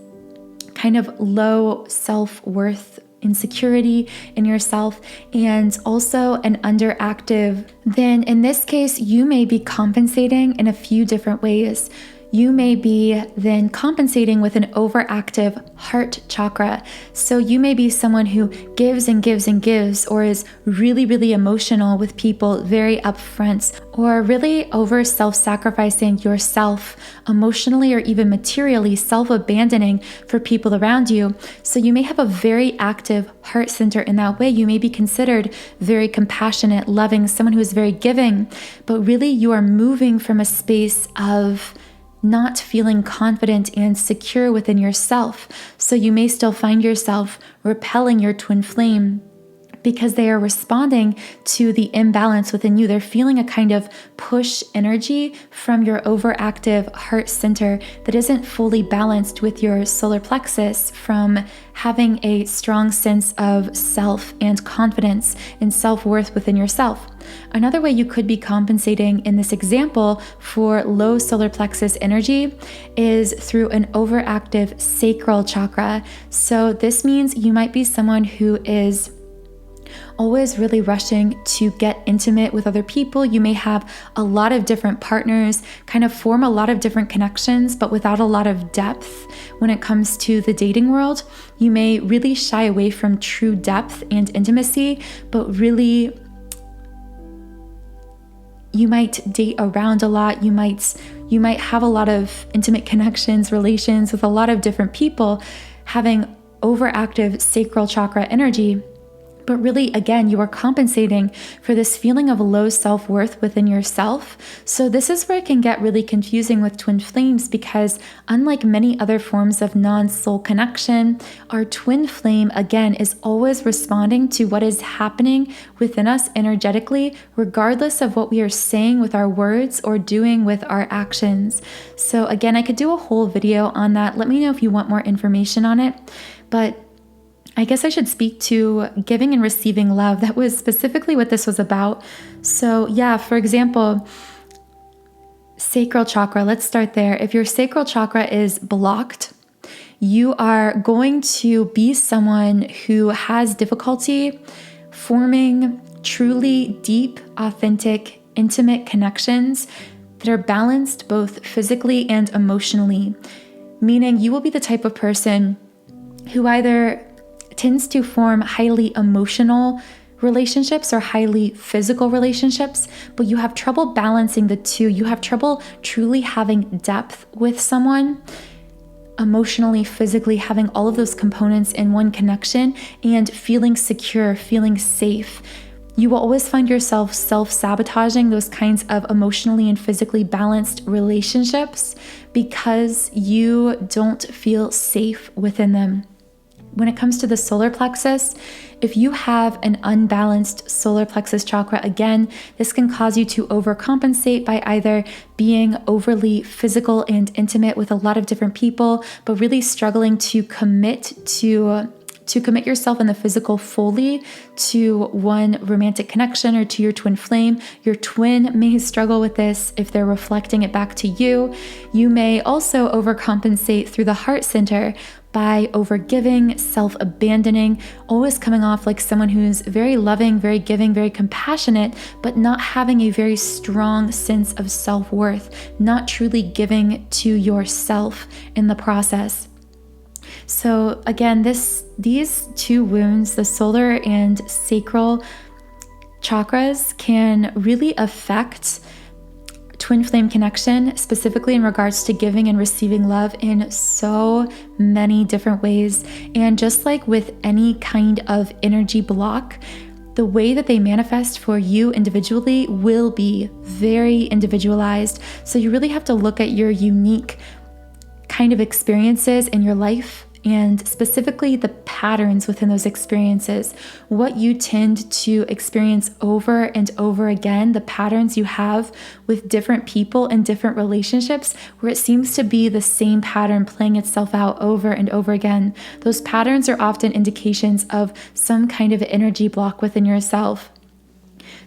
kind of low self-worth, insecurity in yourself, and also an underactive. Then in this case, you may be compensating in a few different ways. You may be then compensating with an overactive heart chakra. So you may be someone who gives and gives and gives, or is really, really emotional with people, very upfront, or really over self-sacrificing yourself emotionally or even materially, self-abandoning for people around you. So you may have a very active heart center in that way. You may be considered very compassionate, loving, someone who is very giving, but really you are moving from a space of not feeling confident and secure within yourself. So you may still find yourself repelling your twin flame because they are responding to the imbalance within you. They're feeling a kind of push energy from your overactive heart center that isn't fully balanced with your solar plexus from having a strong sense of self and confidence and self-worth within yourself. Another way you could be compensating in this example for low solar plexus energy is through an overactive sacral chakra. So this means you might be someone who is always really rushing to get intimate with other people. You may have a lot of different partners, kind of form a lot of different connections, but without a lot of depth when it comes to the dating world. You may really shy away from true depth and intimacy, but really you might date around a lot. You might have a lot of intimate connections, relations with a lot of different people, having overactive sacral chakra energy. But really, again, you are compensating for this feeling of low self-worth within yourself. So this is where it can get really confusing with twin flames, because unlike many other forms of non-soul connection, our twin flame, again, is always responding to what is happening within us energetically, regardless of what we are saying with our words or doing with our actions. So again, I could do a whole video on that. Let me know if you want more information on it. But I guess I should speak to giving and receiving love. That was specifically what this was about. So yeah, for example, sacral chakra, let's start there. If your sacral chakra is blocked, you are going to be someone who has difficulty forming truly deep, authentic, intimate connections that are balanced both physically and emotionally. Meaning you will be the type of person who either tends to form highly emotional relationships or highly physical relationships, but you have trouble balancing the two. You have trouble truly having depth with someone, emotionally, physically, having all of those components in one connection and feeling secure, feeling safe. You will always find yourself self-sabotaging those kinds of emotionally and physically balanced relationships because you don't feel safe within them. When it comes to the solar plexus, if you have an unbalanced solar plexus chakra, again, this can cause you to overcompensate by either being overly physical and intimate with a lot of different people, but really struggling to commit yourself in the physical fully to one romantic connection or to your twin flame. Your twin may struggle with this if they're reflecting it back to you. You may also overcompensate through the heart center by overgiving, self-abandoning, always coming off like someone who's very loving, very giving, very compassionate, but not having a very strong sense of self-worth, not truly giving to yourself in the process. So again, these two wounds, the solar and sacral chakras, can really affect twin flame connection, specifically in regards to giving and receiving love in so many different ways. And just like with any kind of energy block, the way that they manifest for you individually will be very individualized. So you really have to look at your unique kind of experiences in your life, and specifically the patterns within those experiences, what you tend to experience over and over again, the patterns you have with different people and different relationships, where it seems to be the same pattern playing itself out over and over again. Those patterns are often indications of some kind of energy block within yourself.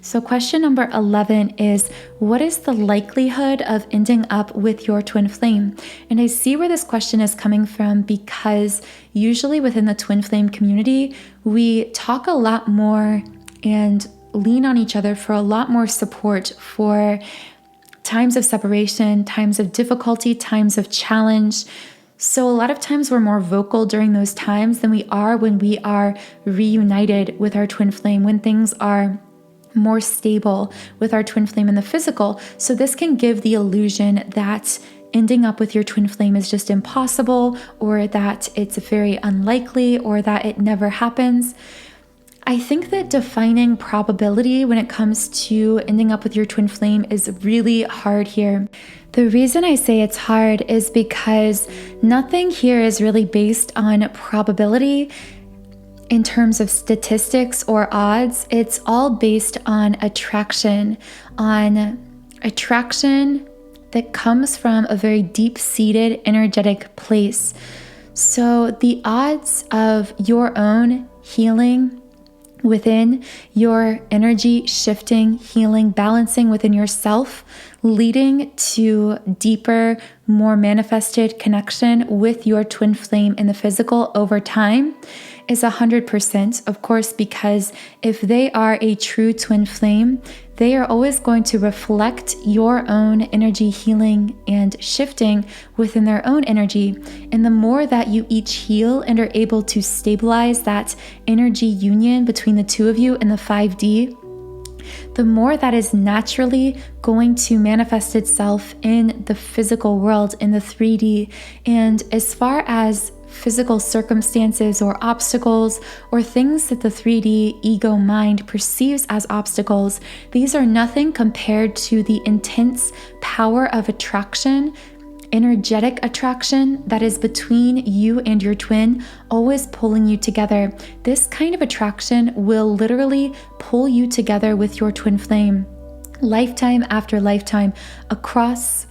So question number 11 is, what is the likelihood of ending up with your twin flame? And I see where this question is coming from, because usually within the twin flame community, we talk a lot more and lean on each other for a lot more support for times of separation, times of difficulty, times of challenge. So a lot of times we're more vocal during those times than we are when we are reunited with our twin flame, when things are more stable with our twin flame in the physical. So this can give the illusion that ending up with your twin flame is just impossible, or that it's very unlikely, or that it never happens. I think that defining probability when it comes to ending up with your twin flame is really hard here. The reason I say it's hard is because nothing here is really based on probability. In terms of statistics or odds, it's all based on attraction that comes from a very deep-seated energetic place. So the odds of your own healing within, your energy shifting, healing, balancing within yourself, leading to deeper, more manifested connection with your twin flame in the physical over time is 100%, of course, because if they are a true twin flame, they are always going to reflect your own energy healing and shifting within their own energy. And the more that you each heal and are able to stabilize that energy union between the two of you in the 5D, the more that is naturally going to manifest itself in the physical world, in the 3D. And as far as physical circumstances or obstacles or things that the 3D ego mind perceives as obstacles, these are nothing compared to the intense power of attraction, energetic attraction that is between you and your twin, always pulling you together. This kind of attraction will literally pull you together with your twin flame. Lifetime after lifetime, across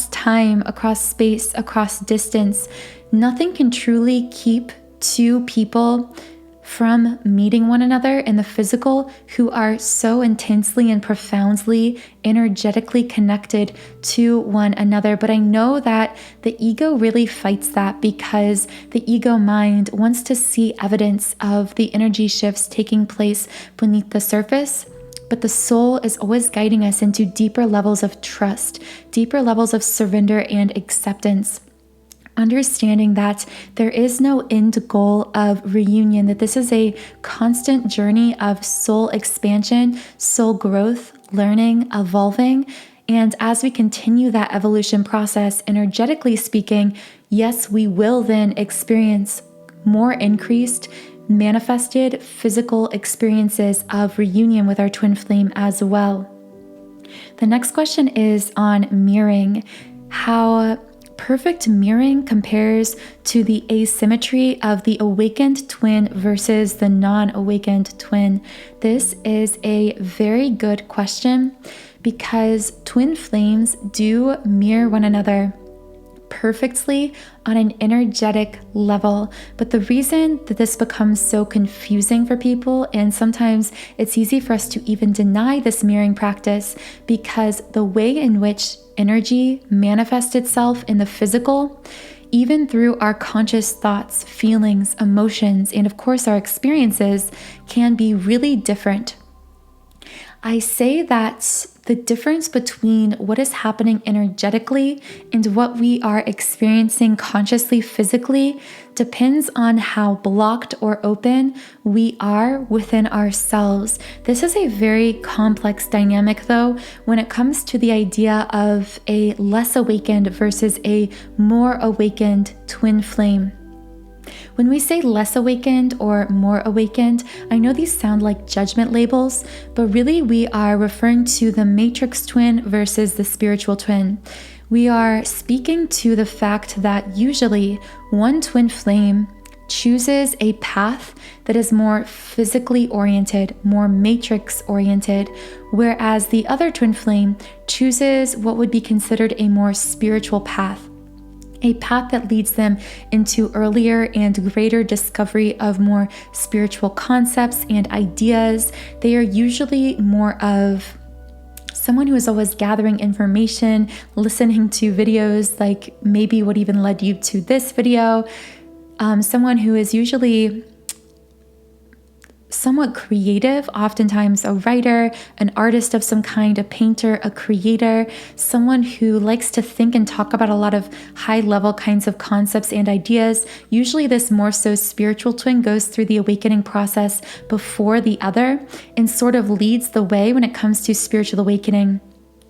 time, across space, across distance. Nothing can truly keep two people from meeting one another in the physical who are so intensely and profoundly energetically connected to one another. But I know that the ego really fights that because the ego mind wants to see evidence of the energy shifts taking place beneath the surface. But the soul is always guiding us into deeper levels of trust, deeper levels of surrender and acceptance. Understanding that there is no end goal of reunion, that this is a constant journey of soul expansion, soul growth, learning, evolving. And as we continue that evolution process, energetically speaking, yes, we will then experience more increased, manifested physical experiences of reunion with our twin flame as well. The next question is on mirroring. How perfect mirroring compares to the asymmetry of the awakened twin versus the non-awakened twin. This is a very good question because twin flames do mirror one another perfectly on an energetic level. But the reason that this becomes so confusing for people, and sometimes it's easy for us to even deny this mirroring practice, because the way in which energy manifests itself in the physical, even through our conscious thoughts, feelings, emotions, and of course our experiences, can be really different. I say that the difference between what is happening energetically and what we are experiencing consciously, physically, depends on how blocked or open we are within ourselves. This is a very complex dynamic, though, when it comes to the idea of a less awakened versus a more awakened twin flame. When we say less awakened or more awakened, I know these sound like judgment labels, but really we are referring to the matrix twin versus the spiritual twin. We are speaking to the fact that usually one twin flame chooses a path that is more physically oriented, more matrix oriented, whereas the other twin flame chooses what would be considered a more spiritual path. A path that leads them into earlier and greater discovery of more spiritual concepts and ideas. They are usually more of someone who is always gathering information, listening to videos, like maybe what even led you to this video. Someone who is usually somewhat creative, oftentimes a writer, an artist of some kind, a painter, a creator, someone who likes to think and talk about a lot of high-level kinds of concepts and ideas. Usually this more so spiritual twin goes through the awakening process before the other and sort of leads the way when it comes to spiritual awakening.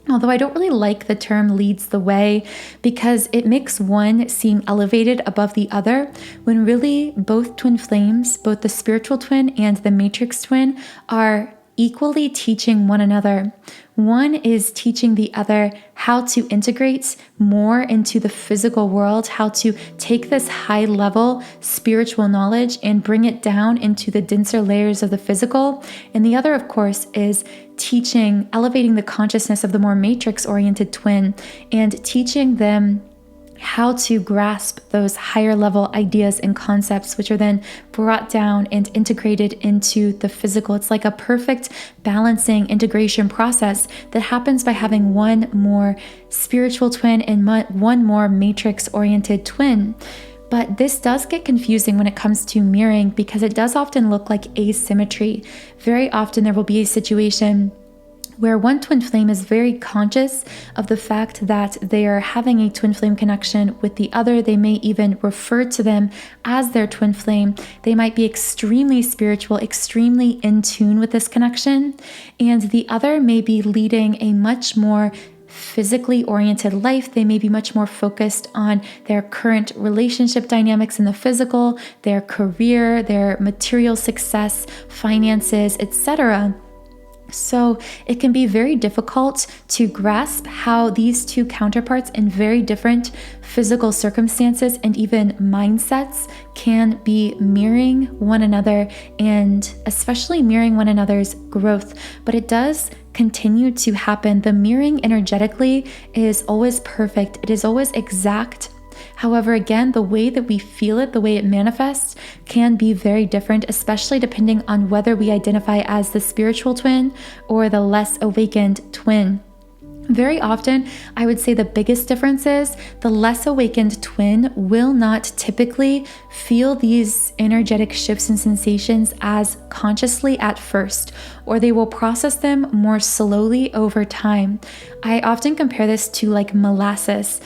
Although I don't really like the term leads the way because it makes one seem elevated above the other, when really both twin flames, both the spiritual twin and the matrix twin, are equally teaching one another. One is teaching the other how to integrate more into the physical world, how to take this high level spiritual knowledge and bring it down into the denser layers of the physical. And the other, of course, is teaching, elevating the consciousness of the more matrix-oriented twin and teaching them how to grasp those higher level ideas and concepts, which are then brought down and integrated into the physical. It's like a perfect balancing integration process that happens by having one more spiritual twin and one more matrix-oriented twin. But this does get confusing when it comes to mirroring because it does often look like asymmetry. Very often there will be a situation where one twin flame is very conscious of the fact that they are having a twin flame connection with the other. They may even refer to them as their twin flame. They might be extremely spiritual, extremely in tune with this connection, and the other may be leading a much more physically oriented life. They may be much more focused on their current relationship dynamics in the physical, their career, their material success, finances, etc. So it can be very difficult to grasp how these two counterparts in very different physical circumstances and even mindsets can be mirroring one another, and especially mirroring one another's growth. But it does continue to happen. The mirroring energetically is always perfect. It is always exact. However, again, the way that we feel it, the way it manifests, can be very different, especially depending on whether we identify as the spiritual twin or the less awakened twin. Very often, I would say the biggest difference is the less awakened twin will not typically feel these energetic shifts and sensations as consciously at first, or they will process them more slowly over time. I often compare this to like molasses.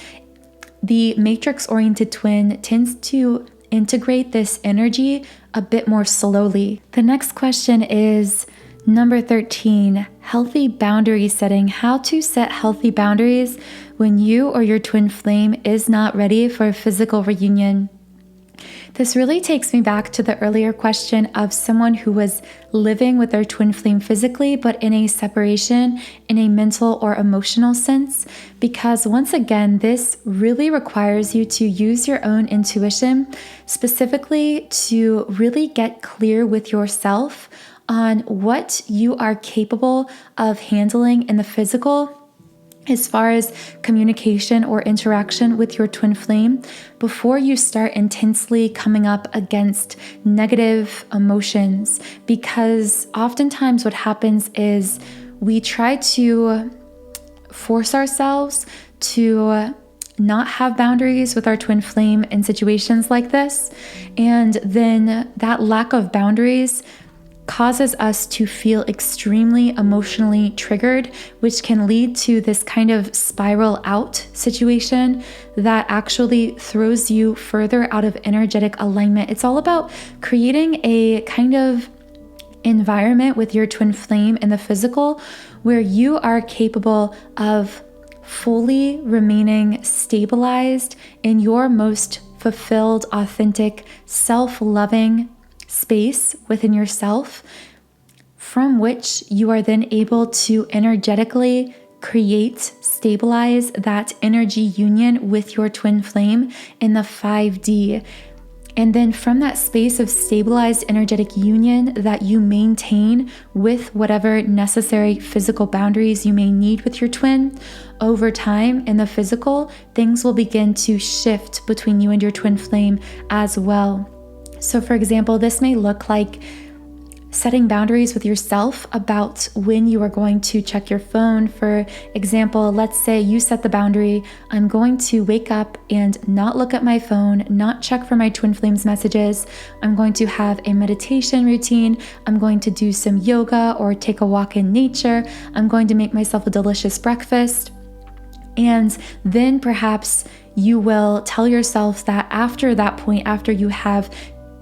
The matrix-oriented twin tends to integrate this energy a bit more slowly. The next question is number 13, healthy boundary setting. How to set healthy boundaries when you or your twin flame is not ready for a physical reunion. This really takes me back to the earlier question of someone who was living with their twin flame physically, but in a separation in a mental or emotional sense, because once again, this really requires you to use your own intuition, specifically to really get clear with yourself on what you are capable of handling in the physical as far as communication or interaction with your twin flame before you start intensely coming up against negative emotions. Because oftentimes what happens is we try to force ourselves to not have boundaries with our twin flame in situations like this. And then that lack of boundaries causes us to feel extremely emotionally triggered, which can lead to this kind of spiral out situation that actually throws you further out of energetic alignment. It's all about creating a kind of environment with your twin flame in the physical where you are capable of fully remaining stabilized in your most fulfilled, authentic, self-loving space within yourself, from which you are then able to energetically create, stabilize that energy union with your twin flame in the 5D. And then from that space of stabilized energetic union that you maintain with whatever necessary physical boundaries you may need with your twin, over time in the physical, things will begin to shift between you and your twin flame as well. So for example, this may look like setting boundaries with yourself about when you are going to check your phone. For example, let's say you set the boundary, I'm going to wake up and not look at my phone, not check for my twin flame's messages. I'm going to have a meditation routine. I'm going to do some yoga or take a walk in nature. I'm going to make myself a delicious breakfast. And then perhaps you will tell yourself that after that point, after you have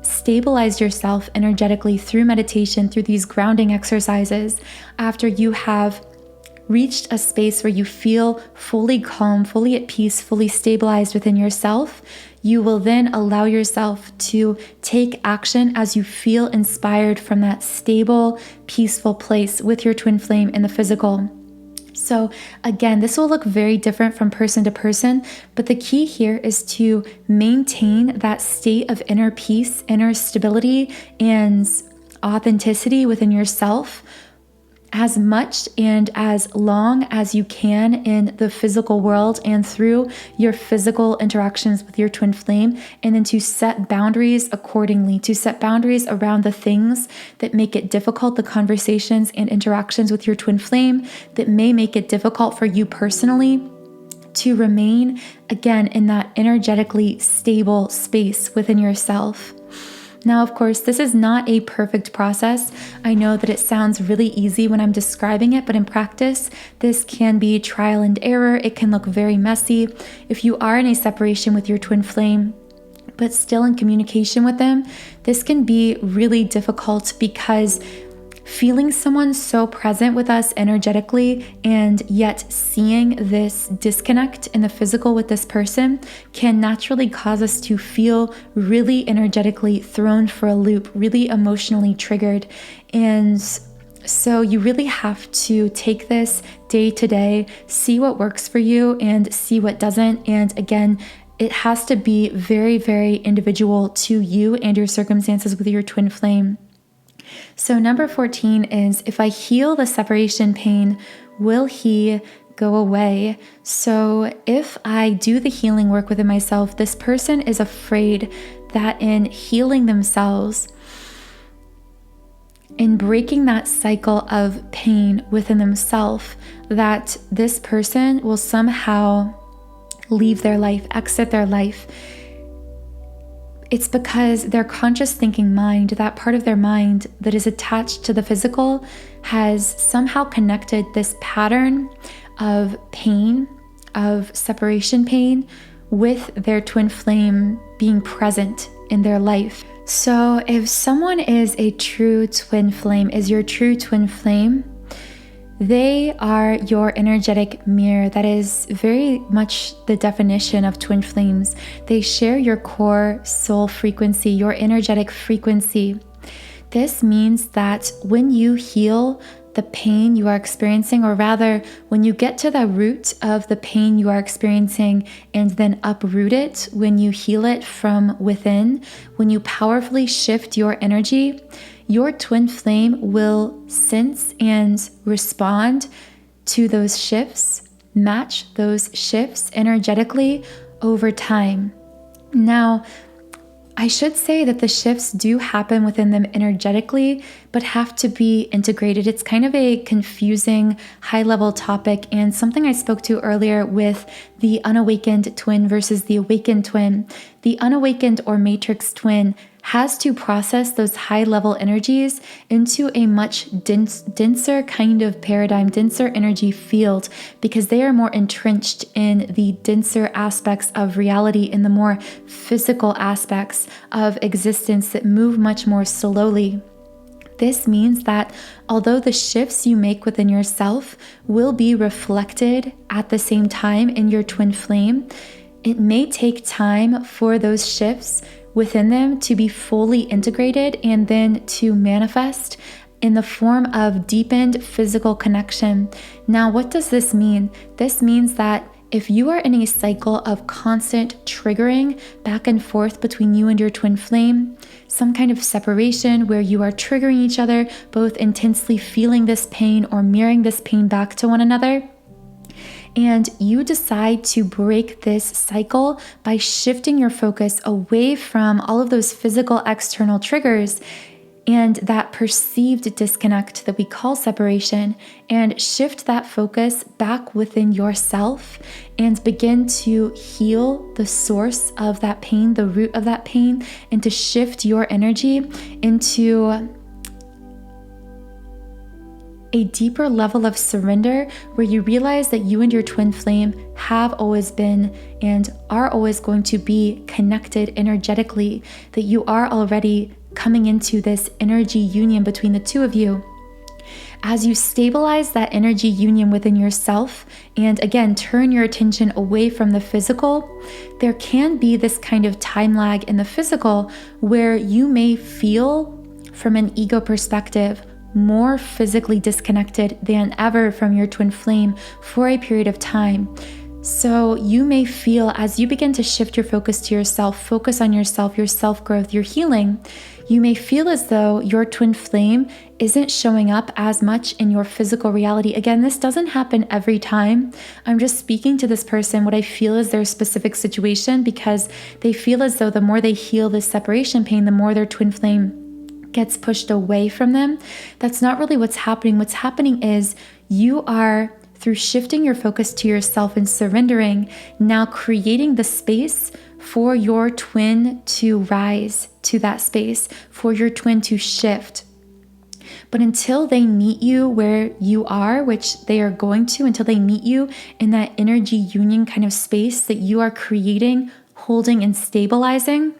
stabilize yourself energetically through meditation, through these grounding exercises, after you have reached a space where you feel fully calm, fully at peace, fully stabilized within yourself, you will then allow yourself to take action as you feel inspired from that stable, peaceful place with your twin flame in the physical. So again, this will look very different from person to person, but the key here is to maintain that state of inner peace, inner stability, and authenticity within yourself as much and as long as you can in the physical world and through your physical interactions with your twin flame, and then to set boundaries accordingly, to set boundaries around the things that make it difficult, the conversations and interactions with your twin flame that may make it difficult for you personally to remain, again, in that energetically stable space within yourself. Now, of course, this is not a perfect process. I know that it sounds really easy when I'm describing it, but in practice, this can be trial and error. It can look very messy. If you are in a separation with your twin flame, but still in communication with them, this can be really difficult because feeling someone so present with us energetically and yet seeing this disconnect in the physical with this person can naturally cause us to feel really energetically thrown for a loop, really emotionally triggered. And so you really have to take this day to day, see what works for you and see what doesn't. And again, it has to be very, very individual to you and your circumstances with your twin flame. So number 14 is, if I heal the separation pain, will he go away? So if I do the healing work within myself, this person is afraid that in healing themselves, in breaking that cycle of pain within themselves, that this person will somehow leave their life, exit their life. It's because their conscious thinking mind, that part of their mind that is attached to the physical, has somehow connected this pattern of pain, of separation pain, with their twin flame being present in their life. So if someone is a true twin flame, is your true twin flame, they are your energetic mirror. That is very much the definition of twin flames. They share your core soul frequency, your energetic frequency. This means that when you heal the pain you are experiencing, or rather, when you get to the root of the pain you are experiencing and then uproot it, when you heal it from within, when you powerfully shift your energy, your twin flame will sense and respond to those shifts, match those shifts energetically over time. Now, I should say that the shifts do happen within them energetically, but have to be integrated. It's kind of a confusing high-level topic and something I spoke to earlier with the unawakened twin versus the awakened twin. The unawakened or matrix twin has to process those high-level energies into a much denser kind of paradigm, denser energy field, because they are more entrenched in the denser aspects of reality, in the more physical aspects of existence that move much more slowly. This means that although the shifts you make within yourself will be reflected at the same time in your twin flame, it may take time for those shifts within them to be fully integrated and then to manifest in the form of deepened physical connection. Now, what does this mean? This means that if you are in a cycle of constant triggering back and forth between you and your twin flame, some kind of separation where you are triggering each other, both intensely feeling this pain or mirroring this pain back to one another, and you decide to break this cycle by shifting your focus away from all of those physical external triggers and that perceived disconnect that we call separation, and shift that focus back within yourself and begin to heal the source of that pain, the root of that pain, and to shift your energy into a deeper level of surrender where you realize that you and your twin flame have always been and are always going to be connected energetically, that you are already coming into this energy union between the two of you. As you stabilize that energy union within yourself and again turn your attention away from the physical, there can be this kind of time lag in the physical where you may feel, from an ego perspective, more physically disconnected than ever from your twin flame for a period of time. So you may feel, as you begin to shift your focus to yourself, focus on yourself, your self-growth, your healing, you may feel as though your twin flame isn't showing up as much in your physical reality. Again, this doesn't happen every time. I'm just speaking to this person what I feel is their specific situation, because they feel as though the more they heal this separation pain, the more their twin flame gets pushed away from them. That's not really what's happening. What's happening is you are, through shifting your focus to yourself and surrendering, now creating the space for your twin to rise to that space, for your twin to shift. But until they meet you where you are, which they are going to, until they meet you in that energy union kind of space that you are creating, holding, and stabilizing,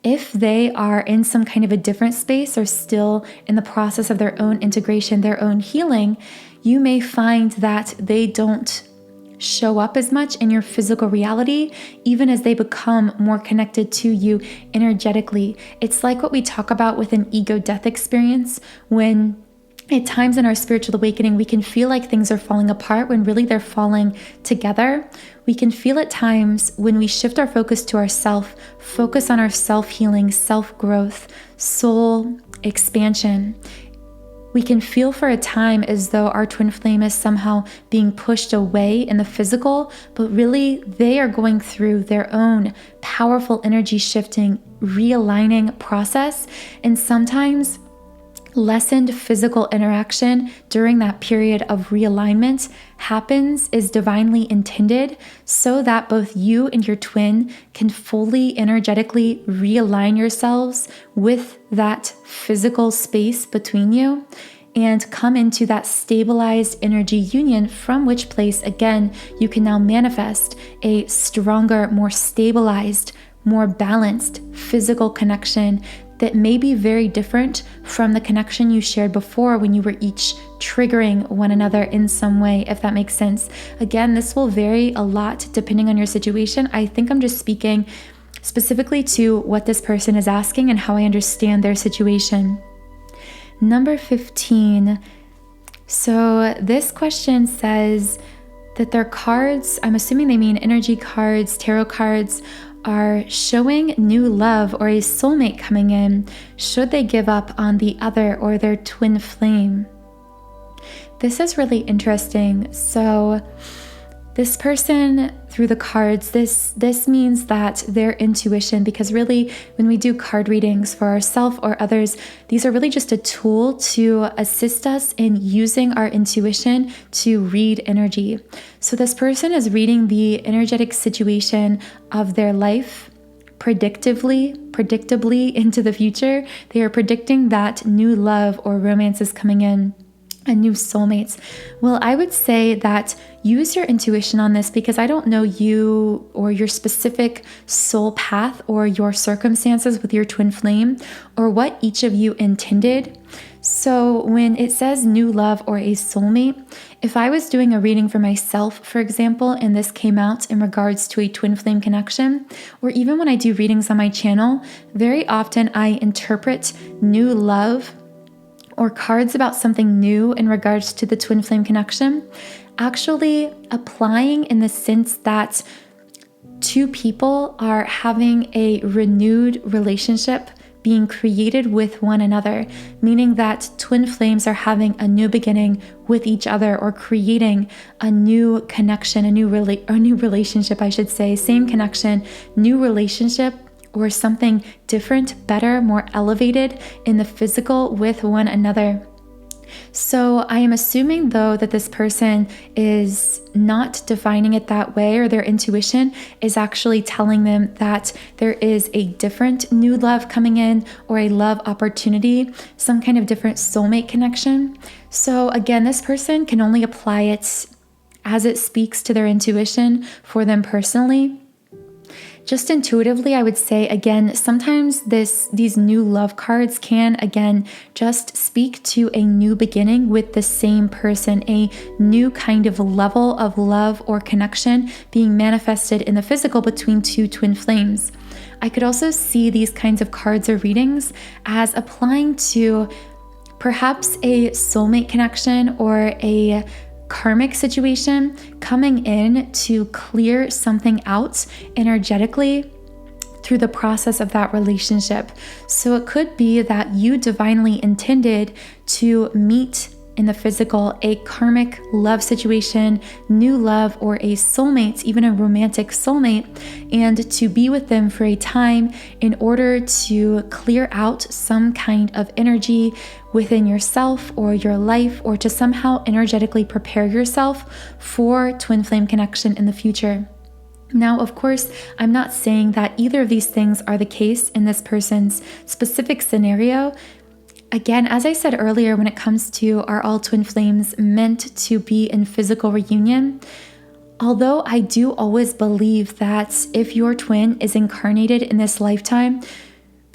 If they are in some kind of a different space or still in the process of their own integration, their own healing, you may find that they don't show up as much in your physical reality, even as they become more connected to you energetically. It's like what we talk about with an ego death experience, when at times in our spiritual awakening, we can feel like things are falling apart when really they're falling together. We can feel at times when we shift our focus to ourself, focus on our self-healing, self-growth, soul expansion. We can feel for a time as though our twin flame is somehow being pushed away in the physical, but really they are going through their own powerful energy shifting, realigning process. And sometimes lessened physical interaction during that period of realignment happens is divinely intended so that both you and your twin can fully energetically realign yourselves with that physical space between you and come into that stabilized energy union, from which place, again, you can now manifest a stronger, more stabilized, more balanced physical connection that may be very different from the connection you shared before when you were each triggering one another in some way, if that makes sense. Again, this will vary a lot depending on your situation. I think I'm just speaking specifically to what this person is asking and how I understand their situation. Number 15. So this question says that their cards, I'm assuming they mean energy cards, tarot cards, are showing new love or a soulmate coming in should they give up on the other or their twin flame. This is really interesting. So this person, through the cards, this means that their intuition, because really when we do card readings for ourselves or others, these are really just a tool to assist us in using our intuition to read energy. So this person is reading the energetic situation of their life predictably into the future. They are predicting that new love or romance is coming in, and new soulmates. Well, I would say that use your intuition on this, because I don't know you or your specific soul path or your circumstances with your twin flame or what each of you intended. So when it says new love or a soulmate, if I was doing a reading for myself, for example, and this came out in regards to a twin flame connection, or even when I do readings on my channel, very often I interpret new love or cards about something new in regards to the twin flame connection, actually applying in the sense that two people are having a renewed relationship being created with one another, meaning that twin flames are having a new beginning with each other or creating a new connection, a new relationship, I should say, same connection, new relationship, or something different, better, more elevated in the physical with one another. So I am assuming, though, that this person is not defining it that way, or their intuition is actually telling them that there is a different new love coming in, or a love opportunity, some kind of different soulmate connection. So again, this person can only apply it as it speaks to their intuition for them personally. Just intuitively, I would say, again, sometimes these new love cards can, again, just speak to a new beginning with the same person, a new kind of level of love or connection being manifested in the physical between two twin flames. I could also see these kinds of cards or readings as applying to perhaps a soulmate connection or a karmic situation coming in to clear something out energetically through the process of that relationship. So it could be that you divinely intended to meet in the physical a karmic love situation, new love, or a soulmate, even a romantic soulmate, and to be with them for a time in order to clear out some kind of energy within yourself or your life, or to somehow energetically prepare yourself for twin flame connection in the future. Now, of course, I'm not saying that either of these things are the case in this person's specific scenario. Again, as I said earlier, when it comes to are all twin flames meant to be in physical reunion, although I do always believe that if your twin is incarnated in this lifetime,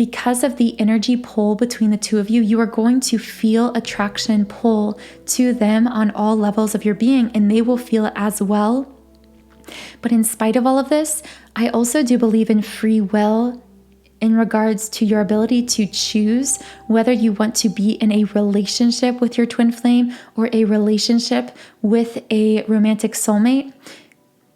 because of the energy pull between the two of you, you are going to feel attraction pull to them on all levels of your being, and they will feel it as well. But in spite of all of this, I also do believe in free will in regards to your ability to choose whether you want to be in a relationship with your twin flame or a relationship with a romantic soulmate.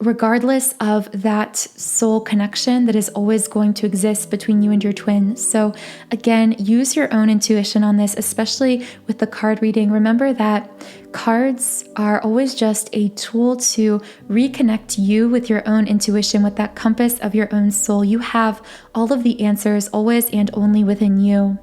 Regardless of that soul connection that is always going to exist between you and your twin. So again, use your own intuition on this, especially with the card reading. Remember that cards are always just a tool to reconnect you with your own intuition, with that compass of your own soul. You have all of the answers always and only within you.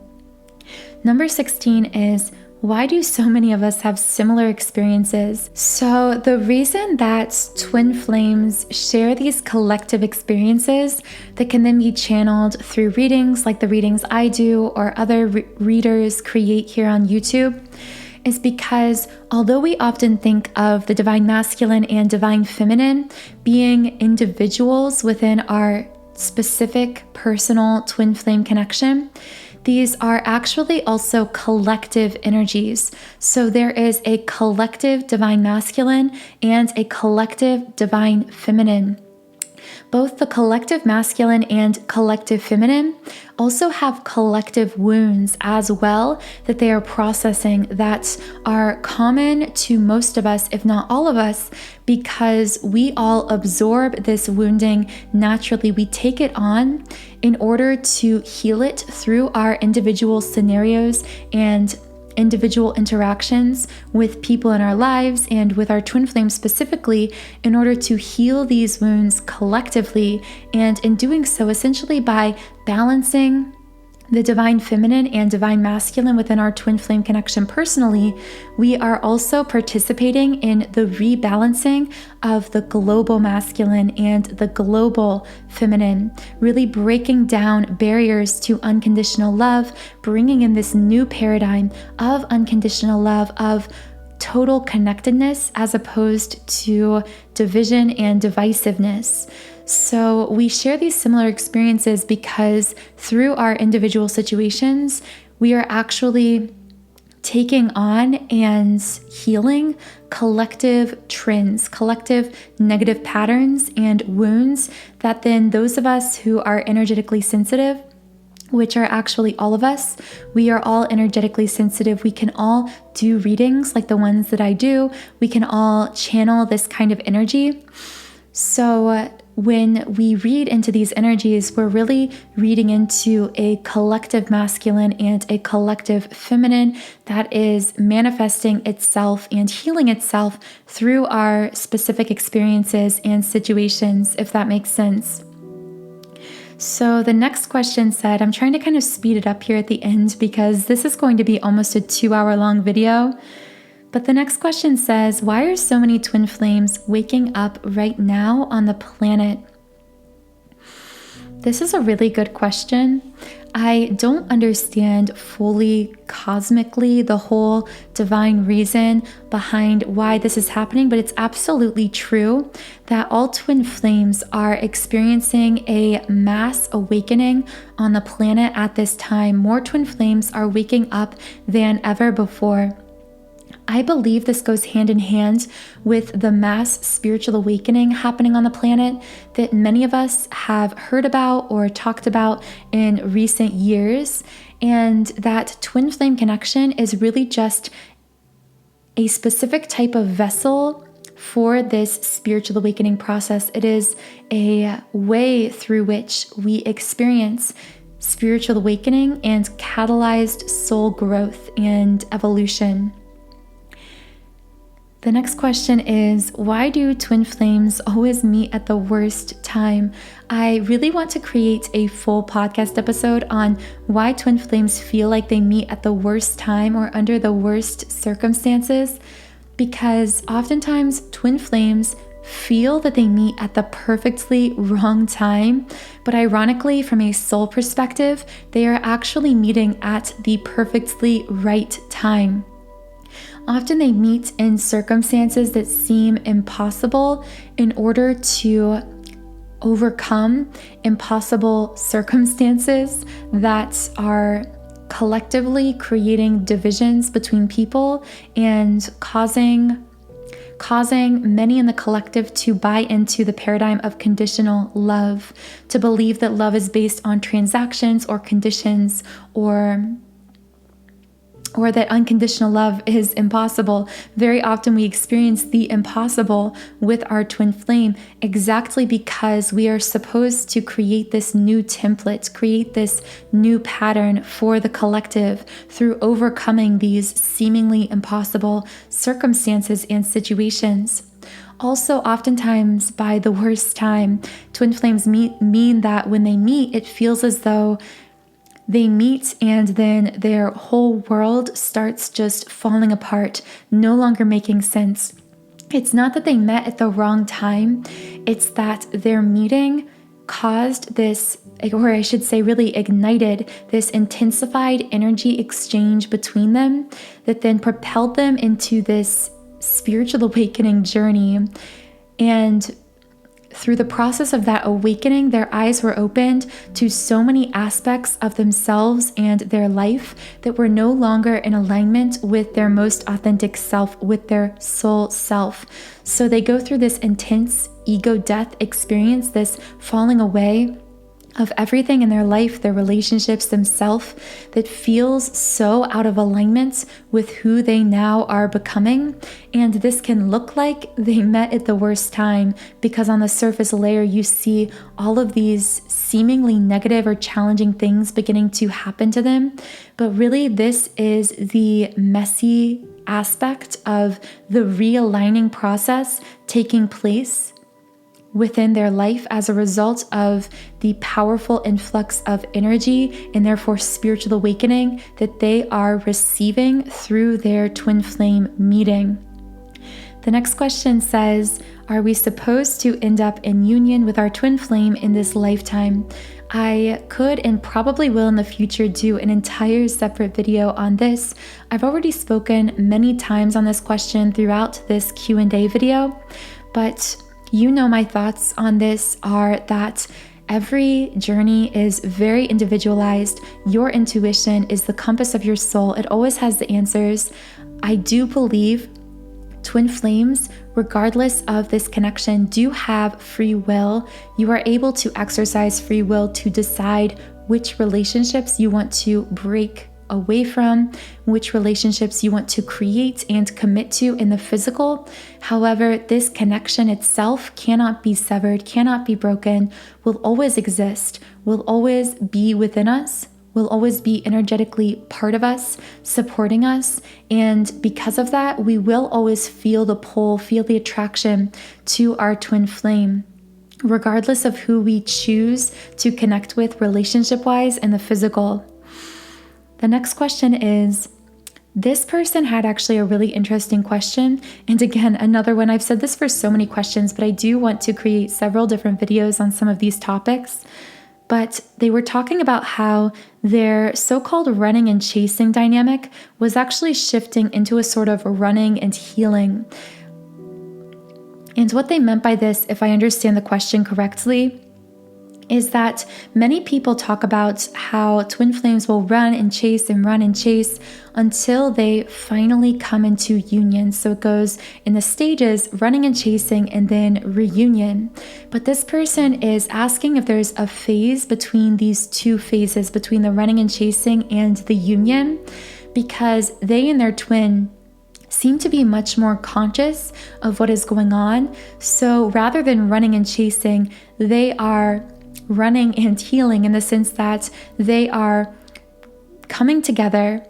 Number 16 is, why do so many of us have similar experiences? So the reason that twin flames share these collective experiences that can then be channeled through readings like the readings I do or other readers create here on YouTube is because although we often think of the divine masculine and divine feminine being individuals within our specific personal twin flame connection, these are actually also collective energies. So there is a collective divine masculine and a collective divine feminine. Both the collective masculine and collective feminine also have collective wounds as well that they are processing that are common to most of us, if not all of us, because we all absorb this wounding naturally. We take it on in order to heal it through our individual scenarios and individual interactions with people in our lives and with our twin flame specifically, in order to heal these wounds collectively. And in doing so, essentially by balancing the divine feminine and divine masculine within our twin flame connection personally, we are also participating in the rebalancing of the global masculine and the global feminine, really breaking down barriers to unconditional love, bringing in this new paradigm of unconditional love, of total connectedness as opposed to division and divisiveness. So we share these similar experiences because through our individual situations, we are actually taking on and healing collective trends, collective negative patterns and wounds that then those of us who are energetically sensitive, which are actually all of us, we are all energetically sensitive. We can all do readings like the ones that I do. We can all channel this kind of energy. So when we read into these energies, we're really reading into a collective masculine and a collective feminine that is manifesting itself and healing itself through our specific experiences and situations, if that makes sense. So the next question said, I'm trying to kind of speed it up here at the end because this is going to be almost a 2-hour long video. But the next question says, why are so many twin flames waking up right now on the planet? This is a really good question. I don't understand fully cosmically the whole divine reason behind why this is happening, but it's absolutely true that all twin flames are experiencing a mass awakening on the planet at this time. More twin flames are waking up than ever before. I believe this goes hand in hand with the mass spiritual awakening happening on the planet that many of us have heard about or talked about in recent years. And that twin flame connection is really just a specific type of vessel for this spiritual awakening process. It is a way through which we experience spiritual awakening and catalyzed soul growth and evolution. The next question is, why do twin flames always meet at the worst time? I really want to create a full podcast episode on why twin flames feel like they meet at the worst time or under the worst circumstances, because oftentimes twin flames feel that they meet at the perfectly wrong time, but ironically, from a soul perspective, they are actually meeting at the perfectly right time. Often they meet in circumstances that seem impossible in order to overcome impossible circumstances that are collectively creating divisions between people and causing many in the collective to buy into the paradigm of conditional love, to believe that love is based on transactions or conditions, or that unconditional love is impossible. Very often we experience the impossible with our twin flame exactly because we are supposed to create this new template, create this new pattern for the collective through overcoming these seemingly impossible circumstances and situations. Also, oftentimes by the worst time, twin flames mean that when they meet, it feels as though they meet and then their whole world starts just falling apart, no longer making sense. It's not that they met at the wrong time, it's that their meeting caused this, or I should say really ignited this intensified energy exchange between them that then propelled them into this spiritual awakening journey. And through the process of that awakening, their eyes were opened to so many aspects of themselves and their life that were no longer in alignment with their most authentic self, with their soul self. So they go through this intense ego death experience, this falling away of everything in their life, their relationships, themselves, that feels so out of alignment with who they now are becoming. And this can look like they met at the worst time because on the surface layer, you see all of these seemingly negative or challenging things beginning to happen to them. But really, this is the messy aspect of the realigning process taking place within their life as a result of the powerful influx of energy and therefore spiritual awakening that they are receiving through their twin flame meeting. The next question says, are we supposed to end up in union with our twin flame in this lifetime? I could and probably will in the future do an entire separate video on this. I've already spoken many times on this question throughout this Q&A video, but you know my thoughts on this are that every journey is very individualized. Your intuition is the compass of your soul. It always has the answers. I do believe twin flames, regardless of this connection, do have free will. You are able to exercise free will to decide which relationships you want to break away from, which relationships you want to create and commit to in the physical. However, this connection itself cannot be severed, cannot be broken, will always exist, will always be within us, will always be energetically part of us, supporting us. And because of that, we will always feel the pull, feel the attraction to our twin flame, regardless of who we choose to connect with relationship-wise in the physical. The next question is, this person had actually a really interesting question. And again, another one, I've said this for so many questions, but I do want to create several different videos on some of these topics. But they were talking about how their so-called running and chasing dynamic was actually shifting into a sort of running and healing. And what they meant by this, if I understand the question correctly, is that many people talk about how twin flames will run and chase until they finally come into union. So it goes in the stages, running and chasing, and then reunion. But this person is asking if there's a phase between these two phases, between the running and chasing and the union, because they and their twin seem to be much more conscious of what is going on. So rather than running and chasing, they are running and healing in the sense that they are coming together,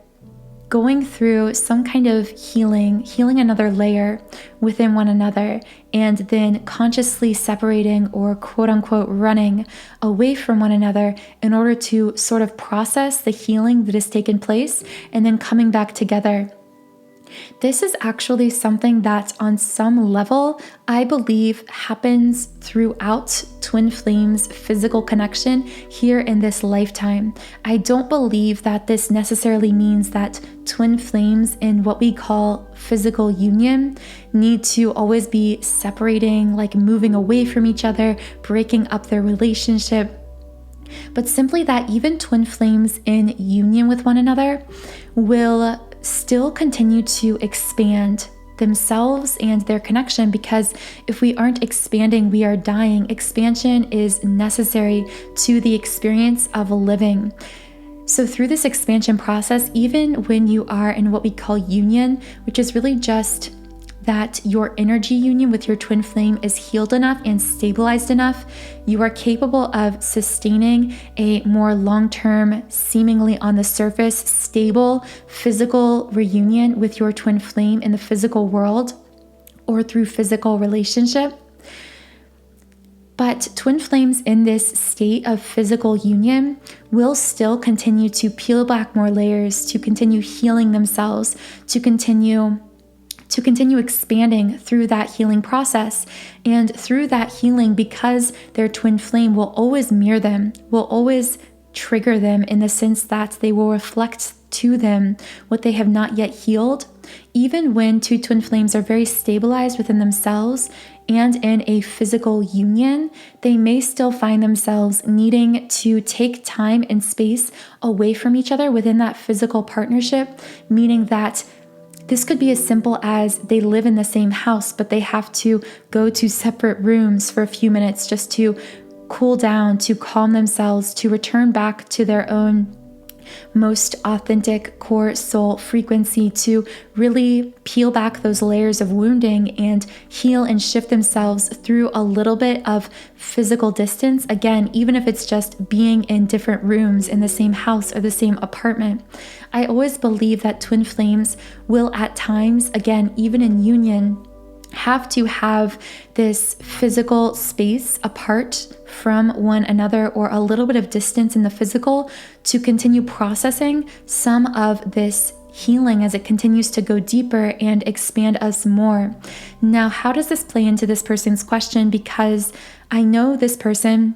going through some kind of healing another layer within one another, and then consciously separating or quote unquote running away from one another in order to sort of process the healing that has taken place and then coming back together. This is actually something that on some level, I believe happens throughout twin flames' physical connection here in this lifetime. I don't believe that this necessarily means that twin flames in what we call physical union need to always be separating, like moving away from each other, breaking up their relationship, but simply that even twin flames in union with one another will still continue to expand themselves and their connection, because if we aren't expanding, we are dying. Expansion is necessary to the experience of living. So through this expansion process, even when you are in what we call union, which is really just that your energy union with your twin flame is healed enough and stabilized enough, you are capable of sustaining a more long-term, seemingly on the surface, stable physical reunion with your twin flame in the physical world or through physical relationship. But twin flames in this state of physical union will still continue to peel back more layers, to continue healing themselves, to continue expanding through that healing process. And through that healing, because their twin flame will always mirror them, will always trigger them in the sense that they will reflect to them what they have not yet healed. Even when two twin flames are very stabilized within themselves and in a physical union, they may still find themselves needing to take time and space away from each other within that physical partnership, meaning that this could be as simple as they live in the same house, but they have to go to separate rooms for a few minutes just to cool down, to calm themselves, to return back to their own most authentic core soul frequency, to really peel back those layers of wounding and heal and shift themselves through a little bit of physical distance. Again, even if it's just being in different rooms in the same house or the same apartment. I always believe that twin flames will at times, again, even in union, have to have this physical space apart from one another, or a little bit of distance in the physical, to continue processing some of this healing as it continues to go deeper and expand us more. Now, how does this play into this person's question? Because I know this person,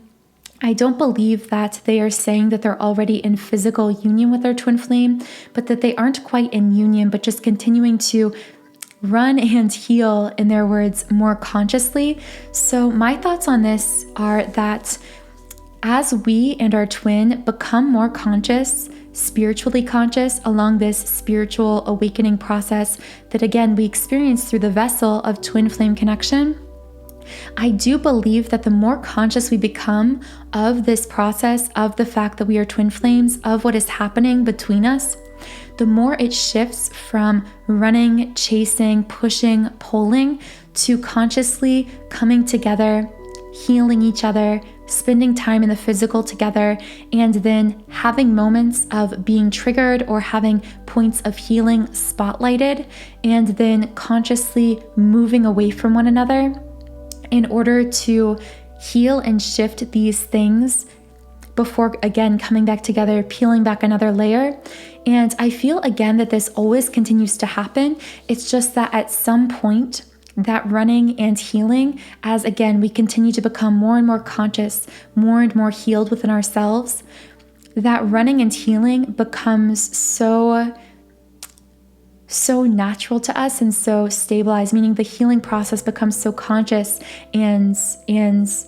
I don't believe that they are saying that they're already in physical union with their twin flame, but that they aren't quite in union, but just continuing to run and heal, in their words, more consciously. So my thoughts on this are that as we and our twin become more conscious, spiritually conscious along this spiritual awakening process that, again, we experience through the vessel of twin flame connection, I do believe that the more conscious we become of this process, of the fact that we are twin flames, of what is happening between us, the more it shifts from running, chasing, pushing, pulling, to consciously coming together, healing each other, spending time in the physical together, and then having moments of being triggered or having points of healing spotlighted, and then consciously moving away from one another in order to heal and shift these things before, again, coming back together, peeling back another layer. And I feel, again, that this always continues to happen. It's just that at some point, that running and healing, as, again, we continue to become more and more conscious, more and more healed within ourselves, that running and healing becomes so natural to us and so stabilized, meaning the healing process becomes so conscious and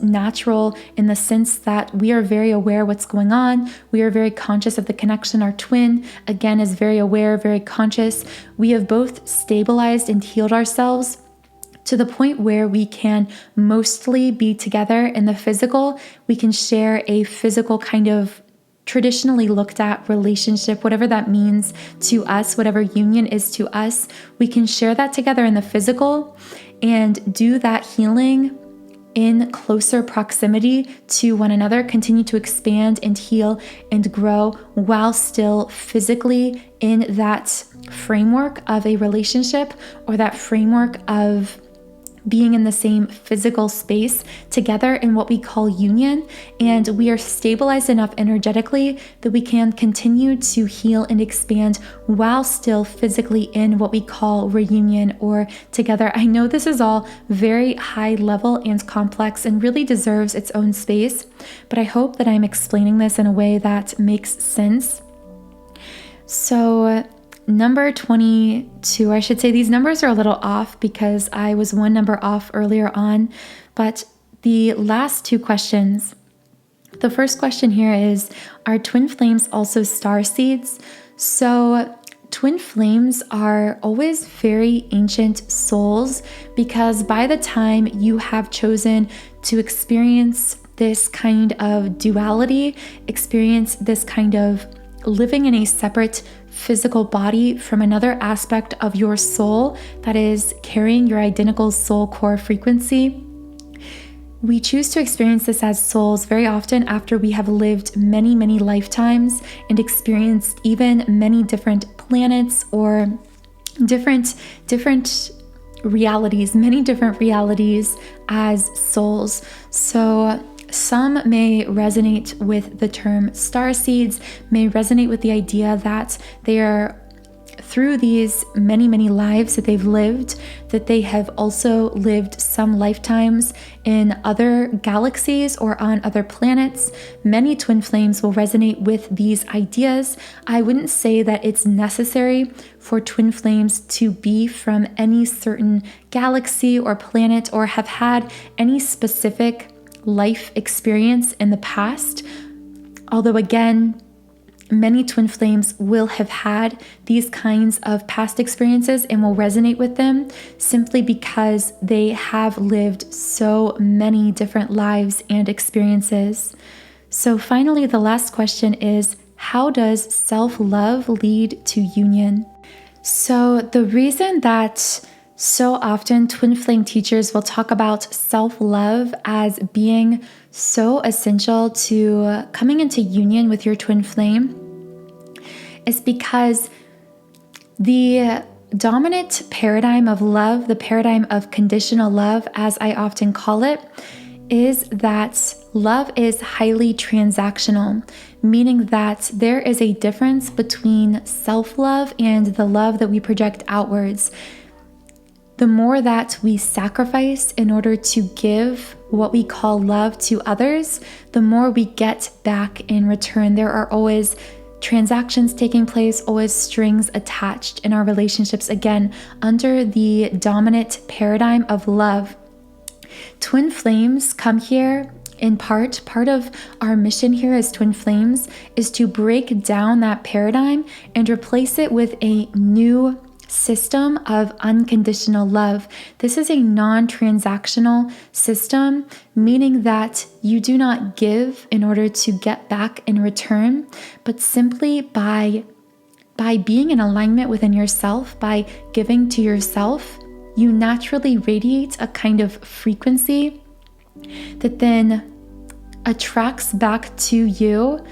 natural, in the sense that we are very aware what's going on. We are very conscious of the connection. Our twin, again, is very aware, very conscious. We have both stabilized and healed ourselves to the point where we can mostly be together in the physical. We can share a physical kind of traditionally looked at relationship, whatever that means to us, whatever union is to us. We can share that together in the physical and do that healing in closer proximity to one another, continue to expand and heal and grow while still physically in that framework of a relationship, or that framework of being in the same physical space together in what we call union, and we are stabilized enough energetically that we can continue to heal and expand while still physically in what we call reunion or together. I know this is all very high level and complex and really deserves its own space, but I hope that I'm explaining this in a way that makes sense. So number 22, I should say these numbers are a little off because I was one number off earlier on, but the last two questions. The first question here is, are twin flames also starseeds? So twin flames are always very ancient souls, because by the time you have chosen to experience this kind of duality, experience this kind of living in a separate physical body from another aspect of your soul that is carrying your identical soul core frequency, we choose to experience this as souls very often after we have lived many, many lifetimes and experienced even many different planets or different realities, many different realities as souls. So some may resonate with the term starseeds, may resonate with the idea that they are, through these many, many lives that they've lived, that they have also lived some lifetimes in other galaxies or on other planets. Many twin flames will resonate with these ideas. I wouldn't say that it's necessary for twin flames to be from any certain galaxy or planet or have had any specific life experience in the past. Although again, many twin flames will have had these kinds of past experiences and will resonate with them simply because they have lived so many different lives and experiences. So finally, the last question is, how does self-love lead to union? So the reason that so often twin flame teachers will talk about self-love as being so essential to coming into union with your twin flame is because the dominant paradigm of love, the paradigm of conditional love, as I often call it, is that love is highly transactional, meaning that there is a difference between self-love and the love that we project outwards. The more that we sacrifice in order to give what we call love to others, the more we get back in return. There are always transactions taking place, always strings attached in our relationships, again, under the dominant paradigm of love. Twin flames come here in part of our mission here as twin flames is to break down that paradigm and replace it with a new system of unconditional love. This is a non-transactional system, meaning that you do not give in order to get back in return, but simply by being in alignment within yourself, by giving to yourself, you naturally radiate a kind of frequency that then attracts back to you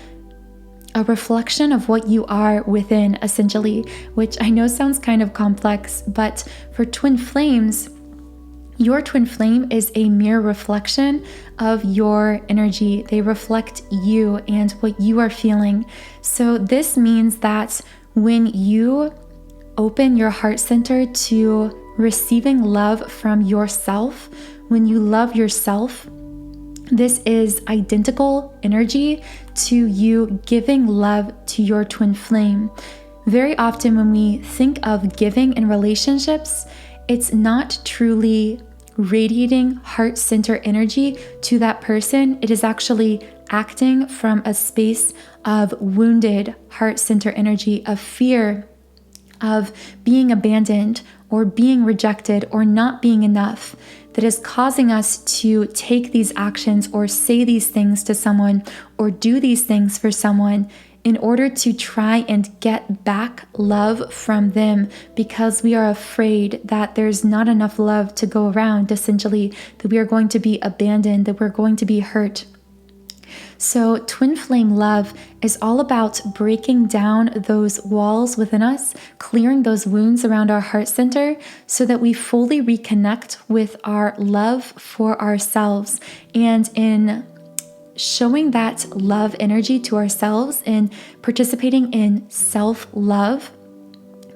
a reflection of what you are within, essentially, which I know sounds kind of complex, but for twin flames, your twin flame is a mere reflection of your energy. They reflect you and what you are feeling. So this means that when you open your heart center to receiving love from yourself, when you love yourself, this is identical energy to you giving love to your twin flame. Very often when we think of giving in relationships, it's not truly radiating heart center energy to that person. It is actually acting from a space of wounded heart center energy, of fear, of being abandoned or being rejected or not being enough, that is causing us to take these actions or say these things to someone or do these things for someone in order to try and get back love from them, because we are afraid that there's not enough love to go around, essentially, that we are going to be abandoned, that we're going to be hurt. So twin flame love is all about breaking down those walls within us, clearing those wounds around our heart center so that we fully reconnect with our love for ourselves. And in showing that love energy to ourselves and participating in self-love,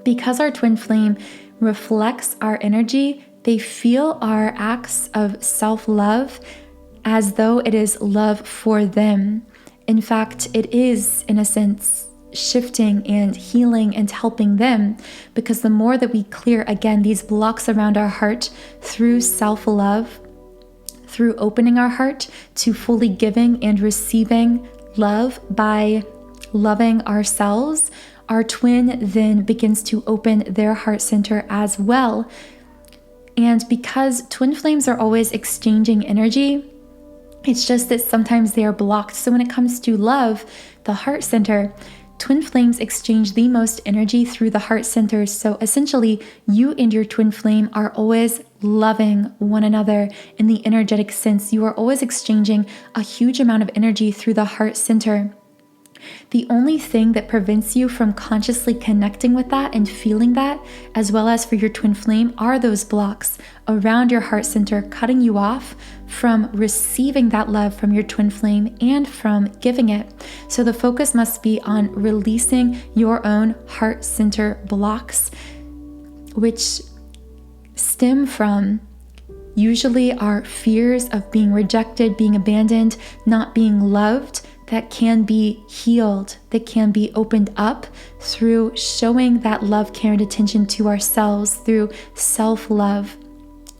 because our twin flame reflects our energy, they feel our acts of self-love as though it is love for them. In fact, it is, in a sense, shifting and healing and helping them, because the more that we clear, again, these blocks around our heart through self-love, through opening our heart to fully giving and receiving love by loving ourselves, our twin then begins to open their heart center as well. And because twin flames are always exchanging energy, it's just that sometimes they are blocked. So when it comes to love, the heart center, twin flames exchange the most energy through the heart center. So essentially, you and your twin flame are always loving one another in the energetic sense. You are always exchanging a huge amount of energy through the heart center. The only thing that prevents you from consciously connecting with that and feeling that, as well as for your twin flame, are those blocks around your heart center, cutting you off from receiving that love from your twin flame and from giving it. So the focus must be on releasing your own heart center blocks, which stem from usually our fears of being rejected, being abandoned, not being loved, that can be healed, that can be opened up through showing that love, care, and attention to ourselves through self-love.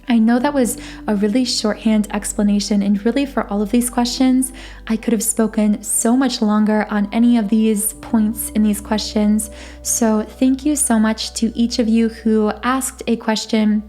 I know that was a really shorthand explanation, and really for all of these questions, I could have spoken so much longer on any of these points in these questions. So thank you so much to each of you who asked a question.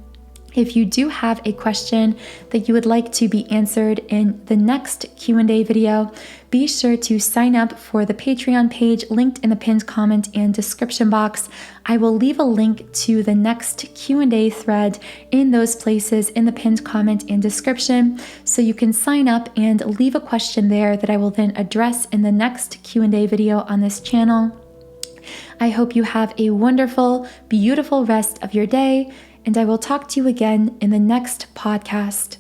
If you do have a question that you would like to be answered in the next Q&A video, be sure to sign up for the Patreon page linked in the pinned comment and description box. I will leave a link to the next Q&A thread in those places in the pinned comment and description, so you can sign up and leave a question there that I will then address in the next Q&A video on this channel. I hope you have a wonderful, beautiful rest of your day, and I will talk to you again in the next podcast.